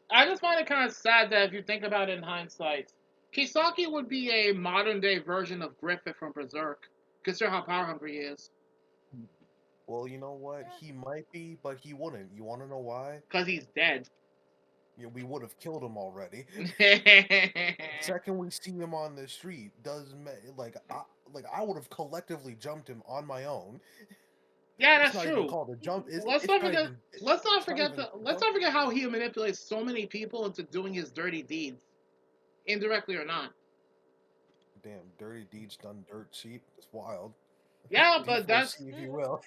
Speaker 3: I just find it kind of sad that if you think about it in hindsight, Kisaki would be a modern-day version of Griffith from Berserk. Consider how power-hungry he is.
Speaker 4: Well, you know what? He might be, but he wouldn't. You want to know why?
Speaker 3: Because he's dead.
Speaker 4: Yeah, we would have killed him already. Second we see him on the street, I would have collectively jumped him on my own.
Speaker 3: Yeah, that's true.
Speaker 4: Let's
Speaker 3: not forget how he manipulates so many people into doing his dirty deeds, indirectly or not.
Speaker 4: Damn, dirty deeds done dirt cheap. It's wild.
Speaker 3: Yeah, but that's
Speaker 4: if you will.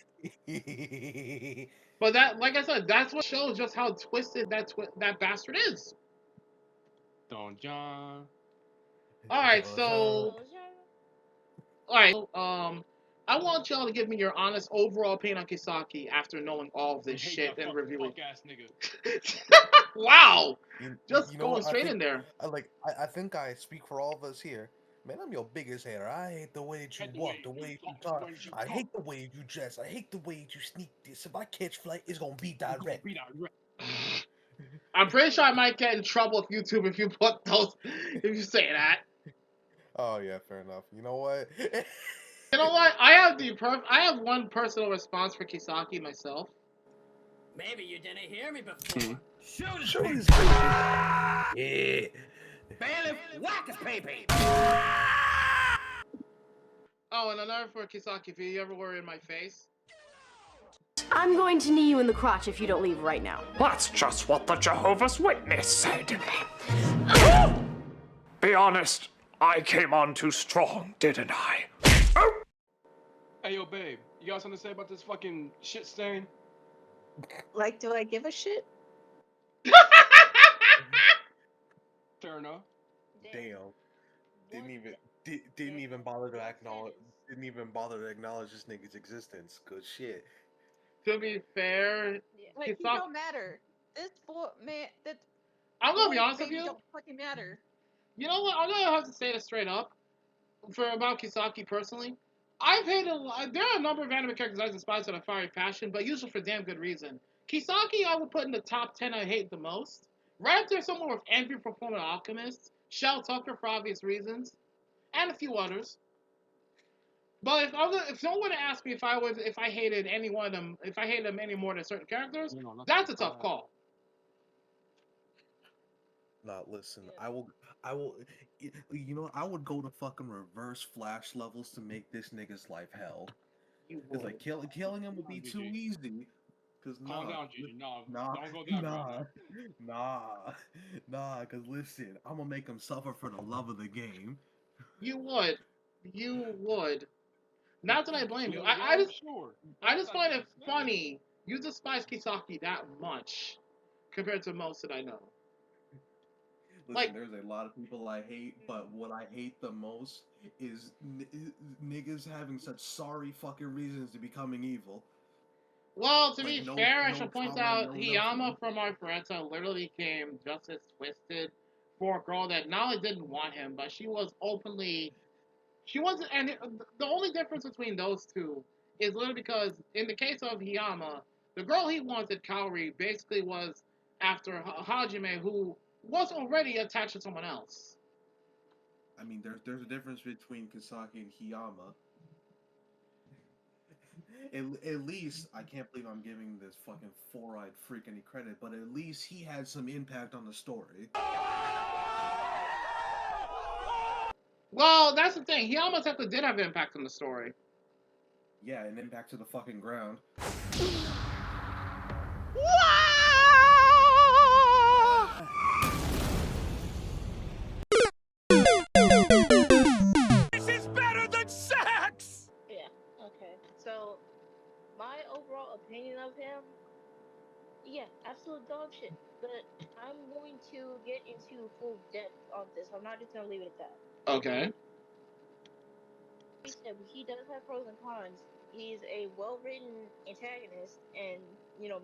Speaker 3: But that, like I said, that's what shows just how twisted that bastard is.
Speaker 8: Don John.
Speaker 3: All right, I want y'all to give me your honest overall opinion on Kisaki after knowing all of this shit and reviewing.
Speaker 8: Ass nigga.
Speaker 3: Wow,
Speaker 4: Just
Speaker 3: going straight in there.
Speaker 4: I think I speak for all of us here. Man, I'm your biggest hater. I hate the way that you walk, the way you talk. I hate the way you dress. I hate the way you sneak this. If I catch flight, it's gonna be direct.
Speaker 3: I'm pretty sure I might get in trouble with YouTube if you put those, if you say that.
Speaker 4: Oh yeah, fair enough. You know what?
Speaker 3: You know what? I have one personal response for Kisaki myself.
Speaker 10: Maybe you didn't hear me before.
Speaker 4: Shoot his baby. Yeah.
Speaker 10: Bailiff, whack his baby.
Speaker 3: Oh, and another for Kisaki, if you ever were in my face.
Speaker 5: I'm going to knee you in the crotch if you don't leave right now.
Speaker 9: That's just what the Jehovah's Witness said. Be honest, I came on too strong, didn't I?
Speaker 8: Hey, yo, babe, you got something to say about this fucking shit stain?
Speaker 21: Like, do I give a shit?
Speaker 8: Fair enough.
Speaker 4: Damn. Didn't even bother to acknowledge. Didn't even bother to acknowledge this nigga's existence. Good shit.
Speaker 3: To be fair,
Speaker 21: Like, he don't matter. This boy, man, that.
Speaker 3: I'm gonna be
Speaker 21: boy,
Speaker 3: honest with
Speaker 21: baby
Speaker 3: you.
Speaker 21: Don't fucking matter.
Speaker 3: You know what? I'm gonna have to say this straight up. About Kisaki personally, I've hated a lot. There are a number of anime characters I despise out of fiery passion, but usually for damn good reason. Kisaki, I would put in the top 10 I hate the most. Right up there, somewhere with Envy from Fullmetal Alchemist, Shell Tucker for obvious reasons, and a few others. But if someone were to ask me if I hated any one of them, if I hated them any more than certain characters, that's a tough call.
Speaker 4: Not listen. I will. You know, I would go to fucking reverse Flash levels to make this nigga's life hell. It's like killing him would be too easy. Cause
Speaker 8: Calm down, Gigi. Don't go that
Speaker 4: nah. Cause listen, I'm gonna make him suffer for the love of the game.
Speaker 3: You would. Not that I blame you.
Speaker 8: Yeah,
Speaker 3: I just find it funny you despise Kisaki that much compared to most that I know.
Speaker 4: Listen, there's a lot of people I hate, but what I hate the most is niggas having such sorry fucking reasons to becoming evil.
Speaker 3: Well, to be fair, I should point out Hiyama from Arthuretta literally came just as twisted for a girl that not only didn't want him, but she was openly. She wasn't, and the only difference between those two is literally because in the case of Hiyama, the girl he wanted, Kaori, basically was after Hajime, who was already attached to someone else.
Speaker 4: I mean, there's a difference between Kisaki and Hiyama. At least, I can't believe I'm giving this fucking four-eyed freak any credit, but at least he had some impact on the story.
Speaker 3: Well, that's the thing. Hiyama technically did have impact on the story.
Speaker 4: Yeah, an impact to the fucking ground.
Speaker 14: This is better than sex!
Speaker 7: Yeah, okay. So, my overall opinion of him, yeah, absolute dog shit. But I'm going to get into full depth on this. I'm not just going to leave it at that.
Speaker 3: Okay.
Speaker 7: He does have pros and cons. He's a well-written antagonist and,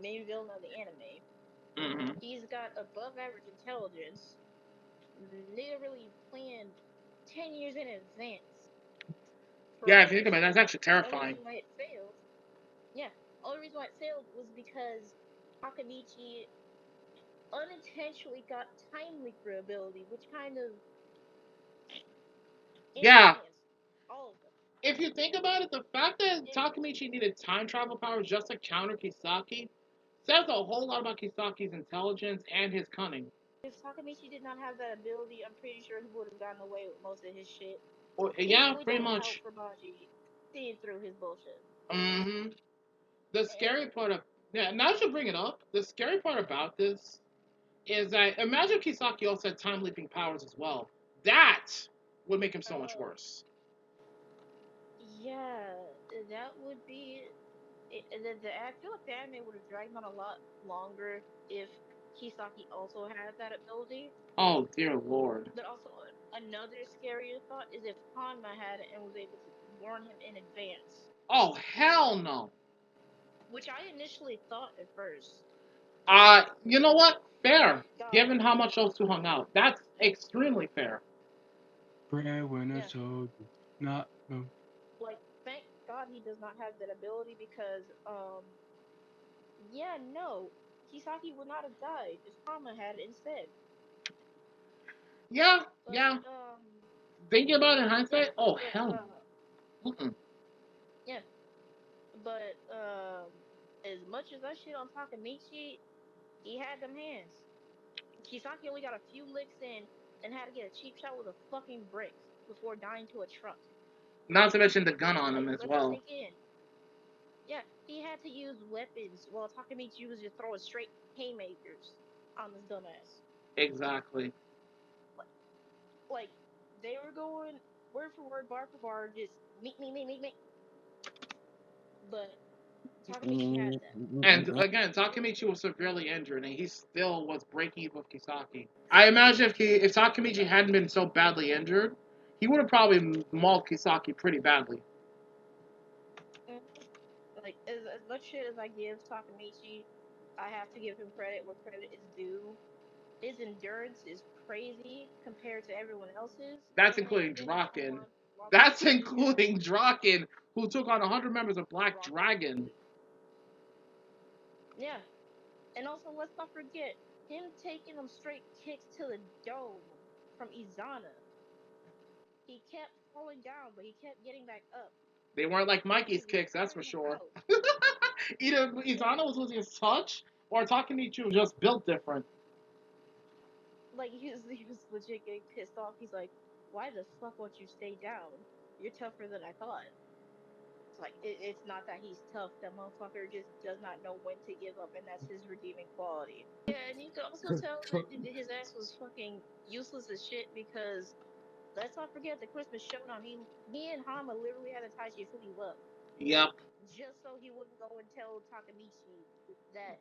Speaker 7: main villain of the anime.
Speaker 3: Mm-hmm.
Speaker 7: He's got above-average intelligence. Literally planned 10 years in advance.
Speaker 3: Yeah, if you think about it, that's actually terrifying.
Speaker 7: The only reason why it failed, only reason why it failed was because Takamichi unintentionally got time leaker ability, which kind of
Speaker 3: Yeah.
Speaker 7: All of them.
Speaker 3: If you think about it, the fact that Takamichi needed time travel powers just to counter Kisaki says a whole lot about Kisaki's intelligence and his cunning.
Speaker 7: If Takamichi did not have that ability, I'm pretty sure he would have gotten away with most of his shit.
Speaker 3: Well, yeah, pretty much.
Speaker 7: Seeing through his bullshit.
Speaker 3: Mm-hmm. The scary part of now I should bring it up. The scary part about this is that imagine Kisaki also had time leaping powers as well. That would make him so much worse.
Speaker 7: Yeah, that would be. I feel like the anime would have dragged on a lot longer if Kisaki also had that ability.
Speaker 3: Oh dear lord.
Speaker 7: But also, another scarier thought is if Hanma had it and was able to warn him in advance.
Speaker 3: Oh hell no.
Speaker 7: Which I initially thought at first.
Speaker 3: You know what? Fair. Given how much those two hung out. That's extremely fair.
Speaker 8: Breadwinner told you not to.
Speaker 7: Like, thank God he does not have that ability because, yeah, no, Kisaki would not have died if Hama had it instead.
Speaker 3: Yeah,
Speaker 7: But,
Speaker 3: yeah. Thinking about it in hindsight,
Speaker 7: yeah,
Speaker 3: oh
Speaker 7: but,
Speaker 3: hell. Mm-mm.
Speaker 7: yeah, but, as much as I shit on Takamichi, he had them hands. Kisaki only got a few licks in and had to get a cheap shot with a fucking brick before dying to a truck.
Speaker 3: Not to mention the gun on
Speaker 7: Like,
Speaker 3: him as
Speaker 7: let that
Speaker 3: well.
Speaker 7: sink in. Yeah, he had to use weapons while Takamichi was just throwing straight haymakers on this dumbass.
Speaker 3: Exactly.
Speaker 7: Like, they were going word for word, bar for bar, just meet. But Takamichi had that.
Speaker 3: And again, Takamichi was severely injured, and he still was breaking even with Kisaki. I imagine if Takamichi hadn't been so badly injured, he would have probably mauled Kisaki pretty badly.
Speaker 7: Like, as much shit as I give Takamichi, I have to give him credit where credit is due. His endurance is crazy compared to everyone else's.
Speaker 3: That's including Draken. That's including Draken, who took on 100 members of Black Dragon.
Speaker 7: Yeah. And also, let's not forget, him taking them straight kicks to the dome from Izana. He kept falling down, but he kept getting back up.
Speaker 3: They weren't like Mikey's kicks, that's for sure. Either Izana was losing his touch, or Takamichi was just built different.
Speaker 7: Like, he was legit getting pissed off. He's like, why the fuck won't you stay down? You're tougher than I thought. It's like, it's not that he's tough. That motherfucker just does not know when to give up, and that's his redeeming quality. Yeah, and you can also tell that his ass was fucking useless as shit because let's not forget the Christmas showdown. He and Hama literally had to tie Shifuji up.
Speaker 3: Yep.
Speaker 7: Just so he wouldn't go and tell Takamichi that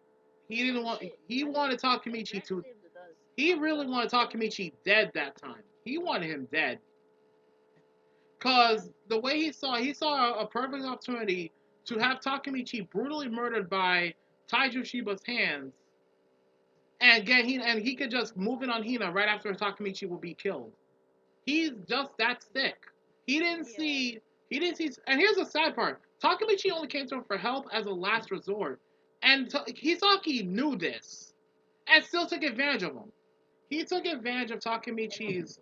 Speaker 3: He didn't want. He wanted Takamichi to. He really wanted Takamichi dead that time. He wanted him dead. Cause the way he saw a perfect opportunity to have Takamichi brutally murdered by Taiju Shiba's hands, and he could just move in on Hina right after Takamichi will be killed. He's just that sick. He didn't see. And here's the sad part: Takamichi only came to him for help as a last resort, and Kisaki knew this, and still took advantage of him. He took advantage of Takamichi's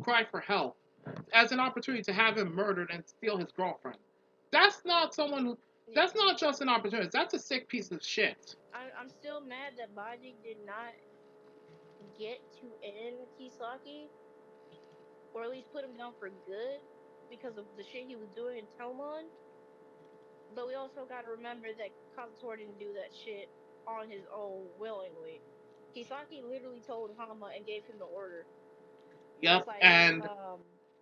Speaker 3: cry for help as an opportunity to have him murdered and steal his girlfriend. That's not that's not just an opportunity. That's a sick piece of shit.
Speaker 7: I'm still mad that Baji did not get to end Kisaki, or at least put him down for good because of the shit he was doing in Telmon. But we also gotta remember that Kazutora didn't do that shit on his own willingly. Kisaki literally told Hama and gave him the order.
Speaker 3: Yep,
Speaker 7: Like,
Speaker 3: and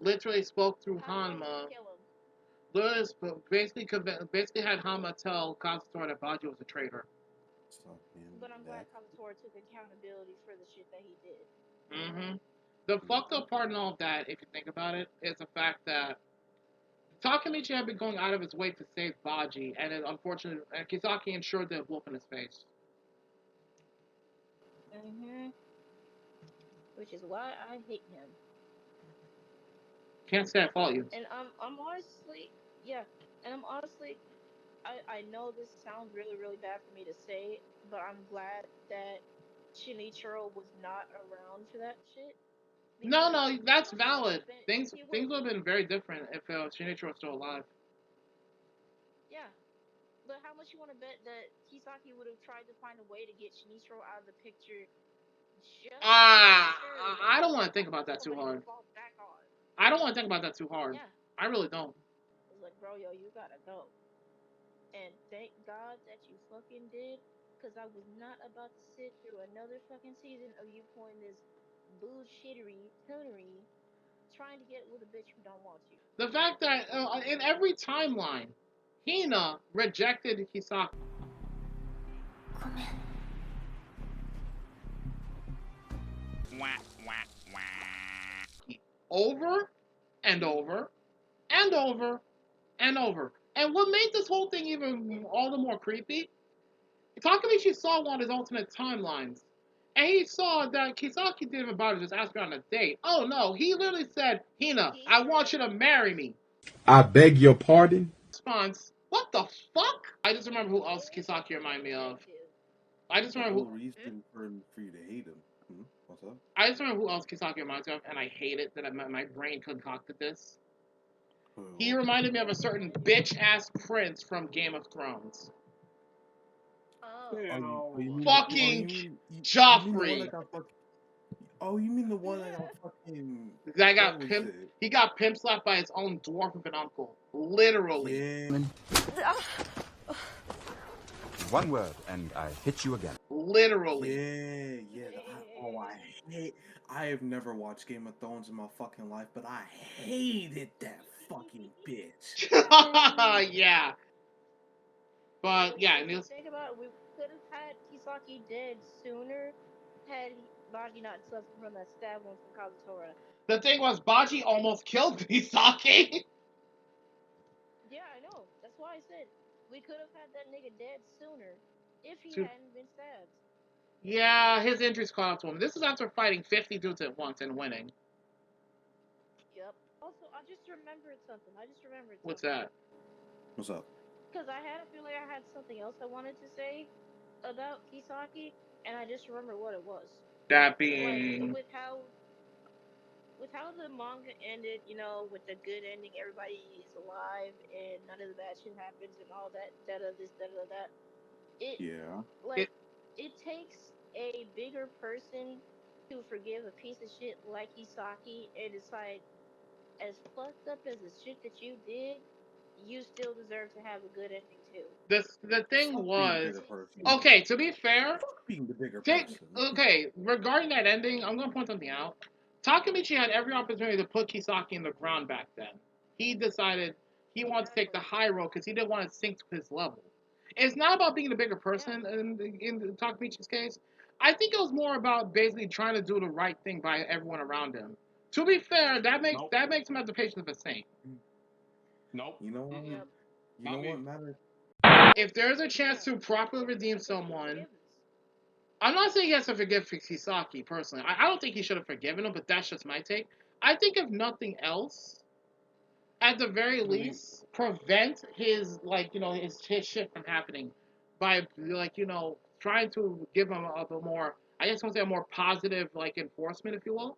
Speaker 3: literally spoke through Hanma. Basically had Hama tell Kazutora that Baji was a traitor.
Speaker 7: But I'm glad Kazutora took accountability for the shit that he did.
Speaker 3: Mm-hmm. The fucked up part in all of that, if you think about it, is the fact that Takamichi had been going out of his way to save Baji, and unfortunately, Kisaki ensured the wolf in his face.
Speaker 7: Mm-hmm. Which is why I hate him.
Speaker 3: Can't say I fault you.
Speaker 7: And I'm honestly, yeah, and I'm honestly, I know this sounds really, really bad for me to say, but I'm glad that Shinichiro was not around for that shit.
Speaker 3: No, that's valid. Things would have been very different if Shinichiro was still alive.
Speaker 7: Yeah, but how much you want to bet that Kisaki would have tried to find a way to get Shinichiro out of the picture?
Speaker 3: I don't want to think about that too hard. I don't want to think about that too hard.
Speaker 7: Yeah.
Speaker 3: I really don't.
Speaker 7: It's like, bro, yo, you gotta go. And thank God that you fucking did, because I was not about to sit through another fucking season of you pulling this bullshittery, coonery, trying to get with a bitch who don't want you.
Speaker 3: The fact that in every timeline, Hina rejected Kisaki. Over and over and over and over. And what made this whole thing even all the more creepy, Takamichi saw one of his alternate timelines, and he saw that Kisaki didn't even bother to just ask her on a date. Oh no, he literally said, Hina, I want you to marry me.
Speaker 2: I beg your pardon?
Speaker 3: Response, what the fuck? I just remember who else Kisaki reminded me of. I just remember
Speaker 4: whole reason for you to hate him. What's up?
Speaker 3: I just remember who else Kisaki reminds me of, and I hate it that my brain concocted this. He reminded me of a certain bitch-ass prince from Game of Thrones. Fucking Joffrey.
Speaker 4: You mean the one that got fucking...
Speaker 3: That got pimp. He got pimp slapped by his own dwarf uncle. Literally.
Speaker 4: Yeah.
Speaker 15: One word, and I hit you again.
Speaker 3: Literally.
Speaker 4: Yeah. I have never watched Game of Thrones in my fucking life, but I hated that fucking bitch.
Speaker 3: Yeah. But yeah, and
Speaker 7: think about it, we could have had Kisaki dead sooner had Baji not suffered from that stab wound from Kazutora.
Speaker 3: The thing was, Baji almost killed Kisaki.
Speaker 7: Yeah, I know. That's why I said we could have had that nigga dead sooner if he hadn't been stabbed.
Speaker 3: Yeah, his injuries caught up to him. This is after fighting 50 dudes at once and winning.
Speaker 7: Yep. Also, I just remembered something.
Speaker 3: What's that?
Speaker 4: What's up?
Speaker 7: Because I had a feeling I had something else I wanted to say about Kisaki, and I just remember what it was.
Speaker 3: That being...
Speaker 7: Like, with how the manga ended, you know, with the good ending, everybody is alive, and none of the bad shit happens, and all that, this, that. It takes a bigger person to forgive a piece of shit like Kisaki, and it's like, as fucked up as the shit that you did, you still deserve to have a good ending too.
Speaker 3: The thing was, okay, to be fair,
Speaker 4: being the bigger person.
Speaker 3: Okay, regarding that ending, I'm gonna point something out. Takemichi had every opportunity to put Kisaki in the ground back then. He decided he wanted to take the high road because he didn't want to sink to his level. It's not about being the bigger person in Takemichi's case. I think it was more about basically trying to do the right thing by everyone around him. To be fair, that makes him have the patience of a saint.
Speaker 8: Nope.
Speaker 4: You know what? You know what matters?
Speaker 3: If there's a chance to properly redeem someone, I'm not saying he has to forgive Kisaki personally. I don't think he should have forgiven him, but that's just my take. I think if nothing else, at the very least, prevent his his shit from happening by trying to give him a more, I guess I want to say a more positive enforcement, if you will.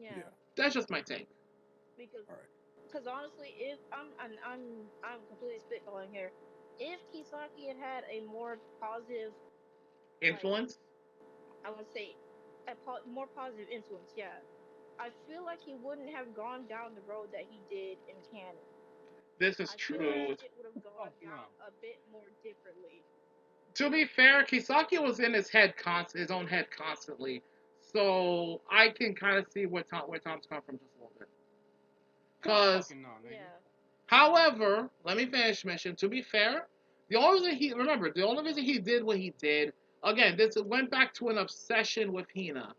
Speaker 7: Yeah.
Speaker 3: That's just my take.
Speaker 7: Because honestly, if I'm completely spitballing here, if Kisaki had a more positive
Speaker 3: influence,
Speaker 7: I would say more positive influence. Yeah, I feel like he wouldn't have gone down the road that he did in canon.
Speaker 3: This is true.
Speaker 7: Feel like it would have gone down a bit more differently.
Speaker 3: To be fair, Kisaki was in his own head constantly, so I can kind of see where Tom's come from just a little bit. However, let me finish mission. To be fair, the only reason he did what he did, again, this went back to an obsession with Hina.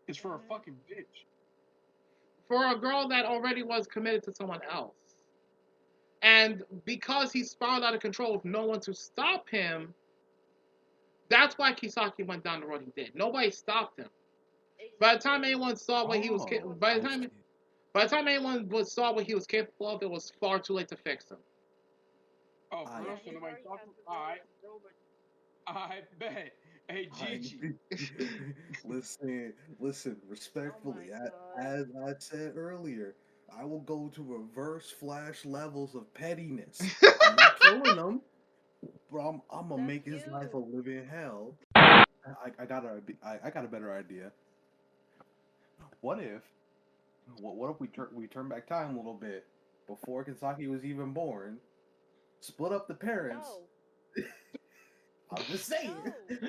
Speaker 8: It's for a fucking bitch.
Speaker 3: For a girl that already was committed to someone else. And because he spiraled out of control with no one to stop him, that's why Kisaki went down the road he did. Nobody stopped him. By the time anyone saw what he was by the time anyone saw what he was capable of, it was far too late to fix him.
Speaker 8: Oh, alright. I bet. Hey, Gigi.
Speaker 4: Listen, respectfully, as I said earlier, I will go to reverse flash levels of pettiness. I'm not killing him, but I'm gonna make his life a living hell. I got a better idea. What if we turn back time a little bit before Kisaki was even born, split up the parents? I'm just saying.
Speaker 3: This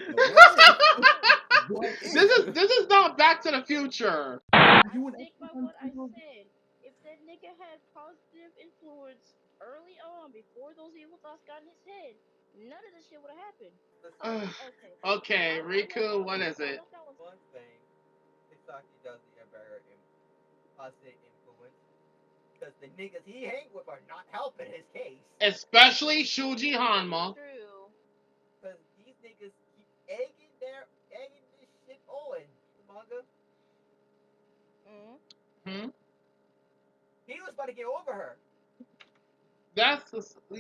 Speaker 3: is not Back to the Future.
Speaker 7: I stick by what I said. If that nigga had positive influence early on, before those evil thoughts got in his head, none of this shit would have happened.
Speaker 3: Okay, Riku, what is it?
Speaker 11: One thing, Kisaki does need a better positive influence, because the niggas he hang with are not helping his case.
Speaker 3: Especially Shuji Hanma.
Speaker 11: True. Because these niggas keep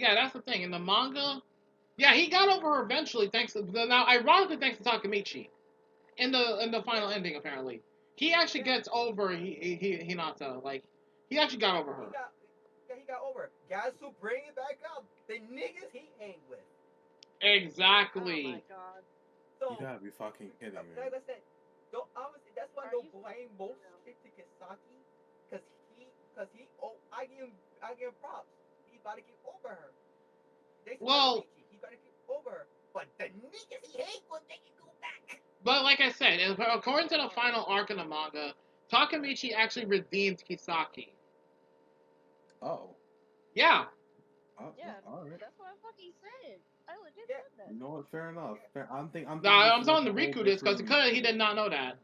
Speaker 3: yeah, that's the thing. In the manga, yeah, he got over her eventually, ironically, thanks to Takemichi. In the final ending, apparently, he actually gets over Hinata. Like, he actually got over her.
Speaker 11: He got over her. Guys who bring it back up, the niggas he hang with.
Speaker 3: Exactly.
Speaker 7: Oh my god.
Speaker 11: So,
Speaker 4: You gotta be fucking kidding me.
Speaker 11: like I said, honestly, that's why I don't blame most shit to Kisaki, cause he I give him props. He's about to get over her. He's about to get over her. But the niggas he hate will make it go back.
Speaker 3: But like I said, according to the final arc in the manga, Takemichi actually redeemed Kisaki.
Speaker 4: Oh.
Speaker 3: Yeah.
Speaker 7: Yeah,
Speaker 4: all right.
Speaker 7: that's what I fucking said. I legit said that.
Speaker 4: You know what? Fair enough. I'm
Speaker 3: telling the Riku this because he did not know that.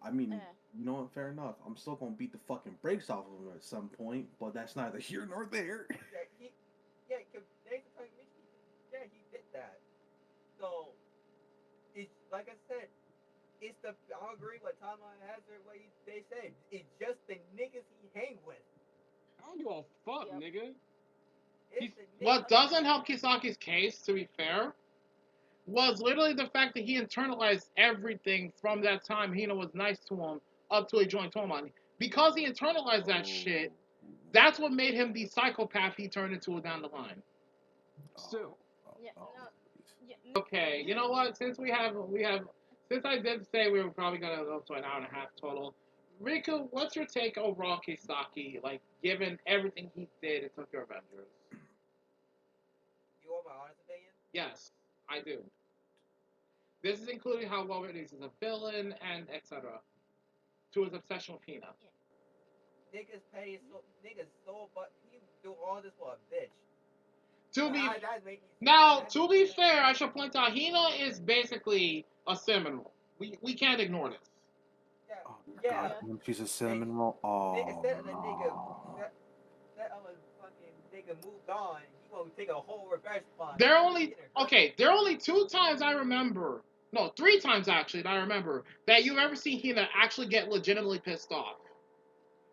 Speaker 4: I mean, you know what? Fair enough. I'm still gonna beat the fucking brakes off of him at some point, but that's neither here nor there.
Speaker 11: He did that. So, it's like I said, I agree with Tom Hazard what they said. It's just the niggas he hang with.
Speaker 8: I don't give a fuck, nigga.
Speaker 3: What doesn't help Kisaki's case, to be fair, was literally the fact that he internalized everything from that time Hina was nice to him up to he joined Tomon. Because he internalized that shit, that's what made him the psychopath he turned into down the line.
Speaker 8: Still.
Speaker 3: Okay, you know what? Since I did say we were probably gonna go to an hour and a half total. Riku, what's your take overall on Kisaki, like, given everything he did in Tokyo Avengers?
Speaker 11: You want my honest opinion?
Speaker 3: Yes, I do. This is including how well written he is as a villain and etc. To his obsession with Hina.
Speaker 11: Niggas petty but he do all this for a bitch.
Speaker 3: To be fair, I should point out Hina is basically a Seminole. We can't ignore this.
Speaker 11: Yeah.
Speaker 4: She's a cinnamon roll. Oh.
Speaker 11: Instead of the that fucking nigga moved on, he gonna take a whole reverse spot.
Speaker 3: There are only 2 times I remember. No, 3 times actually that I remember that you've ever seen Hina actually get legitimately pissed off.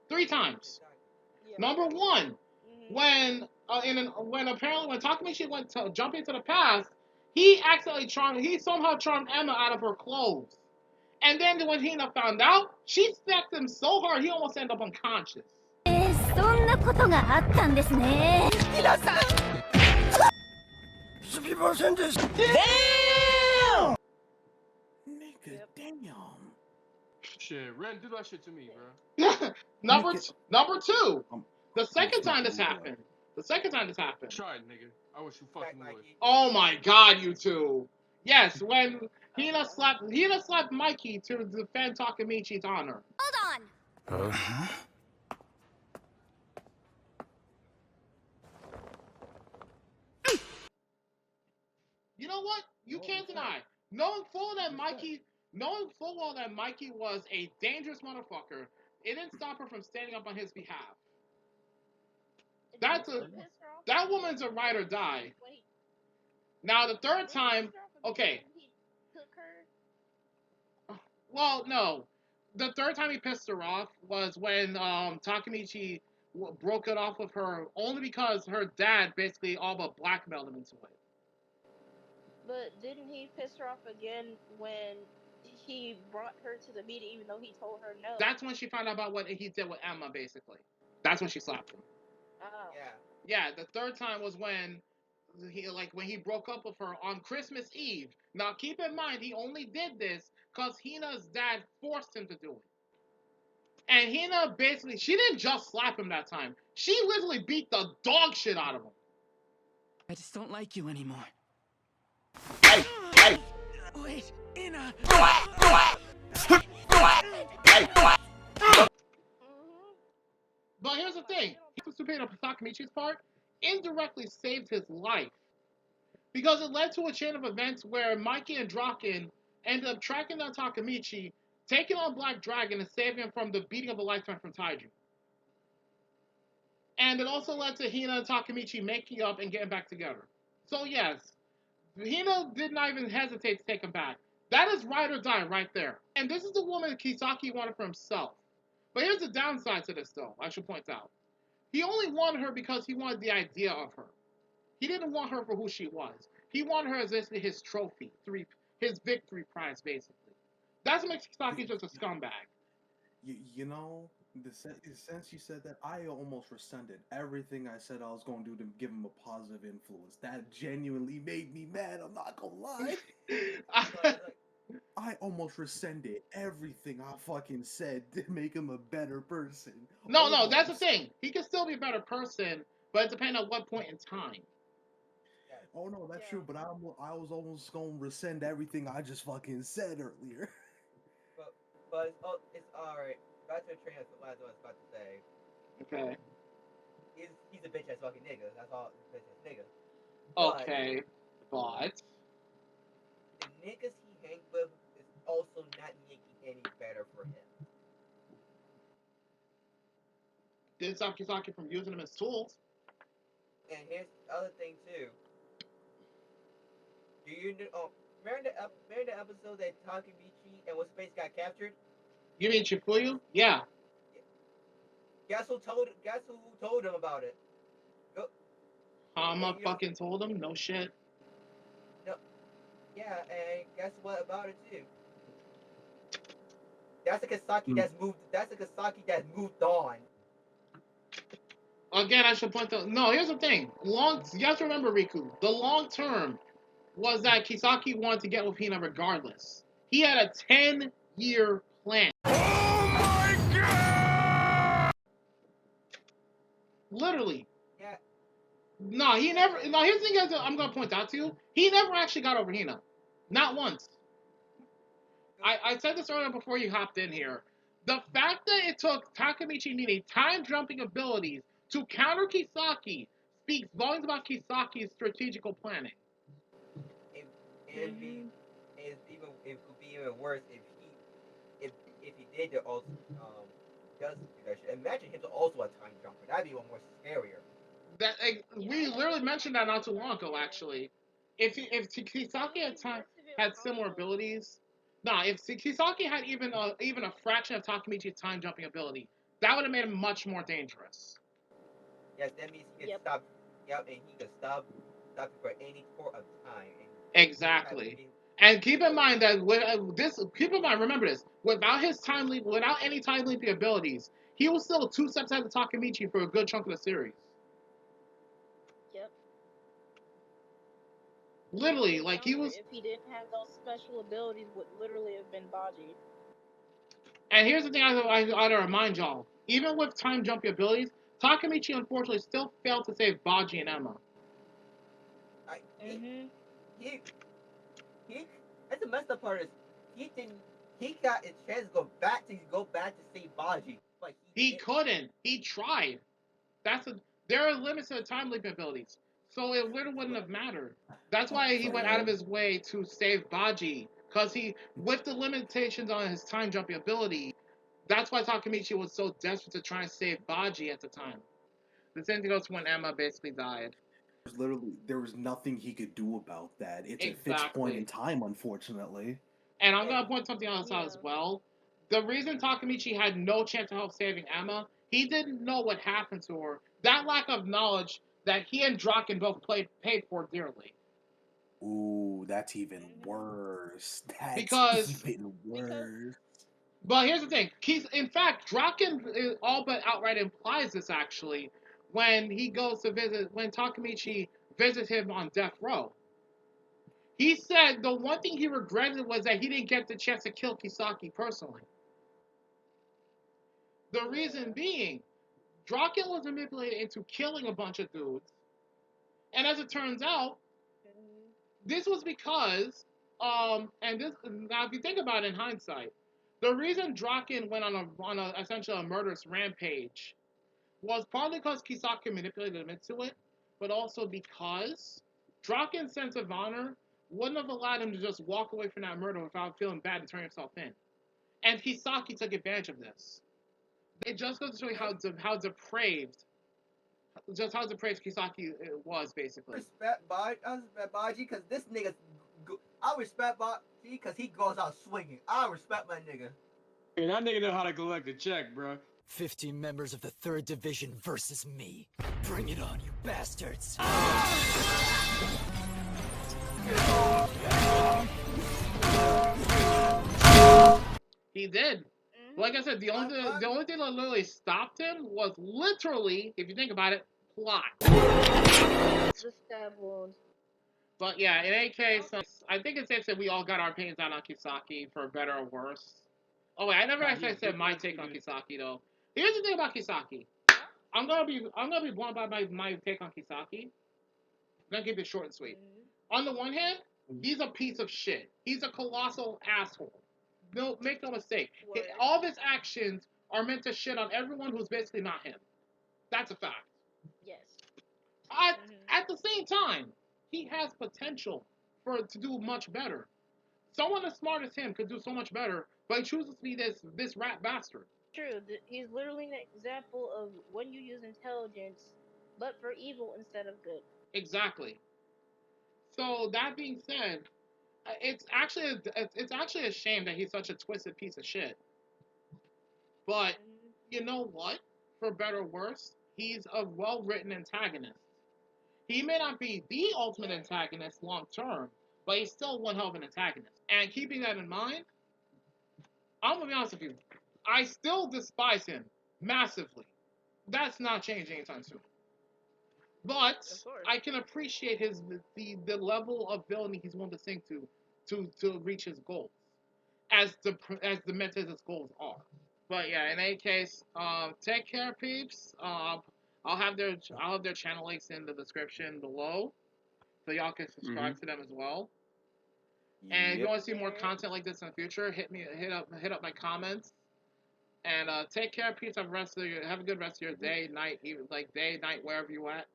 Speaker 3: 3 times. Number 1, when Takemichi went to jump into the past, he somehow charmed Emma out of her clothes. And then when Hina found out, she smacked him so hard he almost ended up unconscious.
Speaker 14: Damn!
Speaker 4: Nigga, damn.
Speaker 8: Shit, Ren, do that shit to me, bro.
Speaker 3: Number 2. The second time this happened.
Speaker 8: Try it, nigga. I wish you fucking would.
Speaker 3: Oh my god, you two. Yes, when Hina slapped Mikey to defend Takemichi's honor.
Speaker 14: Hold on.
Speaker 3: You know what? You can't deny. Knowing full well that Mikey was a dangerous motherfucker, it didn't stop her from standing up on his behalf. That woman's a ride or die. Now the third time, okay. Well, no. The third time he pissed her off was when Takemichi broke it off with her only because her dad basically all but blackmailed him into it.
Speaker 7: But didn't he piss her off again when he brought her to the meeting even though he told her no?
Speaker 3: That's when she found out about what he did with Emma, basically. That's when she slapped him.
Speaker 7: Oh.
Speaker 3: Yeah, the third time was when he broke up with her on Christmas Eve. Now, keep in mind, he only did this because Hina's dad forced him to do it. And Hina basically, she didn't just slap him that time. She literally beat the dog shit out of him.
Speaker 10: I just don't like you anymore. Wait, Ina.
Speaker 3: But here's the thing. Participating on Takemichi's part indirectly saved his life. Because it led to a chain of events where Mikey and Draken ended up tracking down Takemichi, taking on Black Dragon, and saving him from the beating of a lifetime from Taiju. And it also led to Hina and Takemichi making up and getting back together. So yes, Hina did not even hesitate to take him back. That is ride or die right there. And this is the woman Kisaki wanted for himself. But here's the downside to this, though, I should point out. He only wanted her because he wanted the idea of her. He didn't want her for who she was. He wanted her as basically his trophy, his victory prize, basically. That's what makes Kisaki just a scumbag.
Speaker 4: You know, since you said that, I almost rescinded everything I said I was going to do to give him a positive influence. That genuinely made me mad. I'm not gonna lie. I almost rescinded everything I fucking said to make him a better person.
Speaker 3: No, that's the thing. He can still be a better person, but it depends on what point in time.
Speaker 4: Oh no, that's true. But I was almost gonna rescind everything I just fucking said earlier.
Speaker 11: But it's alright. Back to the train of what I was about to say.
Speaker 3: Okay.
Speaker 11: He's a bitch ass fucking nigga. That's all. Bitch ass nigga.
Speaker 3: Okay, but
Speaker 11: the niggas he hangs with is also not making any better for him.
Speaker 3: Didn't stop Kisaki from using them as tools.
Speaker 11: And here's the other thing too. Do you know? Remember the episode that Takemichi and what's face got captured?
Speaker 3: You mean Chifuyu? Yeah.
Speaker 11: Guess who told him about it?
Speaker 3: Hama fucking told him? No shit.
Speaker 11: No. Yeah, and guess what about it too? That's a Kisaki that's moved. That's a Kisaki that's moved on.
Speaker 3: Again, I should point out. No, here's the thing. You have to remember, Riku. The long term was that Kisaki wanted to get with Hina regardless. He had a 10-year plan.
Speaker 14: Oh my god!
Speaker 3: Literally.
Speaker 11: Yeah.
Speaker 3: No, he never. No, here's the thing I'm going to point out to you. He never actually got over Hina. Not once. I said this earlier before you hopped in here. The fact that it took Takemichi needing time-jumping abilities to counter Kisaki speaks volumes about Kisaki's strategical planning.
Speaker 11: It could be even worse if he did the also does that shit. Imagine him to also a time jumper. That'd be even more scarier.
Speaker 3: We literally mentioned that not too long ago, actually. If Kisaki had similar abilities, if Kisaki had even a fraction of Takemichi's time jumping ability, that would have made him much more dangerous.
Speaker 11: Yes, that means he could stop. Yep, and he could stop it for any court of time.
Speaker 3: Exactly. And keep in mind that remember this. Without any time leaping abilities, he was still 2 steps ahead of Takemichi for a good chunk of the series.
Speaker 7: Yep.
Speaker 3: Literally, like he was.
Speaker 7: If he didn't have those special abilities, would literally have been Baji.
Speaker 3: And here's the thing I ought to remind y'all. Even with time jumping abilities, Takemichi unfortunately still failed to save Baji and Emma.
Speaker 11: That's the messed up part is he got a chance to go back to save Baji. But
Speaker 3: he couldn't. He tried. There are limits to the time leap abilities. So it literally wouldn't have mattered. That's why he went out of his way to save Baji. Because with the limitations on his time jumping ability, that's why Takemichi was so desperate to try and save Baji at the time. The same thing goes when Emma basically died.
Speaker 4: There was nothing he could do about that. It's a fixed point in time, unfortunately.
Speaker 3: And I'm going to point something else out as well. The reason Takemichi had no chance of help saving Emma, he didn't know what happened to her. That lack of knowledge that he and Draken both paid for dearly.
Speaker 4: Ooh, that's even worse.
Speaker 3: But here's the thing. In fact, Draken all but outright implies this, actually, when Takemichi visits him on death row. He said the one thing he regretted was that he didn't get the chance to kill Kisaki personally. The reason being, Draken was manipulated into killing a bunch of dudes. And as it turns out, this was because, now if you think about it in hindsight, the reason Draken went on essentially a murderous rampage was partly because Kisaki manipulated him into it, but also because Draken's sense of honor wouldn't have allowed him to just walk away from that murder without feeling bad and turn himself in. And Kisaki took advantage of this. It just goes to show you how depraved Kisaki was, basically.
Speaker 11: I respect Baji because this nigga. I respect Baji because he goes out swinging. I respect my nigga.
Speaker 8: And that nigga know how to collect a check, bro.
Speaker 10: 50 members of the 3rd Division versus me. Bring it on, you bastards!
Speaker 3: He did. Like I said, the only thing that literally stopped him was literally, if you think about it, plot.
Speaker 7: Just stab wound.
Speaker 3: But yeah, in any case, I think it's safe that we all got our opinions out on Kisaki, for better or worse. Oh wait, I never actually said my take on Kisaki though. Here's the thing about Kisaki. I'm gonna be blunt about my take on Kisaki. I'm gonna keep it short and sweet. On the one hand, he's a piece of shit. He's a colossal asshole. No, make no mistake. All of his actions are meant to shit on everyone who's basically not him. That's a fact.
Speaker 7: Yes.
Speaker 3: At the same time, he has potential to do much better. Someone as smart as him could do so much better, but he chooses to be this rat bastard.
Speaker 7: True. He's literally an example of when you use intelligence, but for evil instead of good.
Speaker 3: Exactly. So that being said, it's actually a shame that he's such a twisted piece of shit. But you know what? For better or worse, he's a well-written antagonist. He may not be the ultimate antagonist long term, but he's still one hell of an antagonist. And keeping that in mind, I'm gonna be honest with you, I still despise him massively. That's not changing anytime soon. But I can appreciate the level of villainy he's willing to sink to reach his goals, as demented as his goals are. But yeah, in any case, take care, peeps. I'll have their channel links in the description below, so y'all can subscribe to them as well. And if you want to see more content like this in the future, hit up my comments. And take care, peeps. Have a good rest of your day, night, day, night, wherever you at.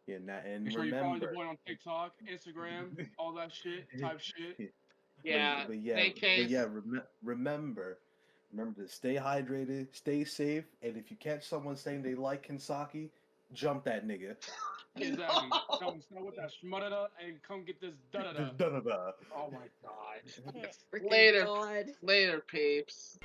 Speaker 1: Yeah, and
Speaker 8: Make sure you follow your
Speaker 1: remember.
Speaker 8: boy on TikTok, Instagram, all that shit, type shit.
Speaker 3: Yeah.
Speaker 1: Remember to stay hydrated, stay safe, and if you catch someone saying they like Kisaki, jump that nigga.
Speaker 8: Exactly. Come start with that shmudda and come get this da-da-da.
Speaker 1: Da-da-da.
Speaker 3: Oh my god. Later, peeps.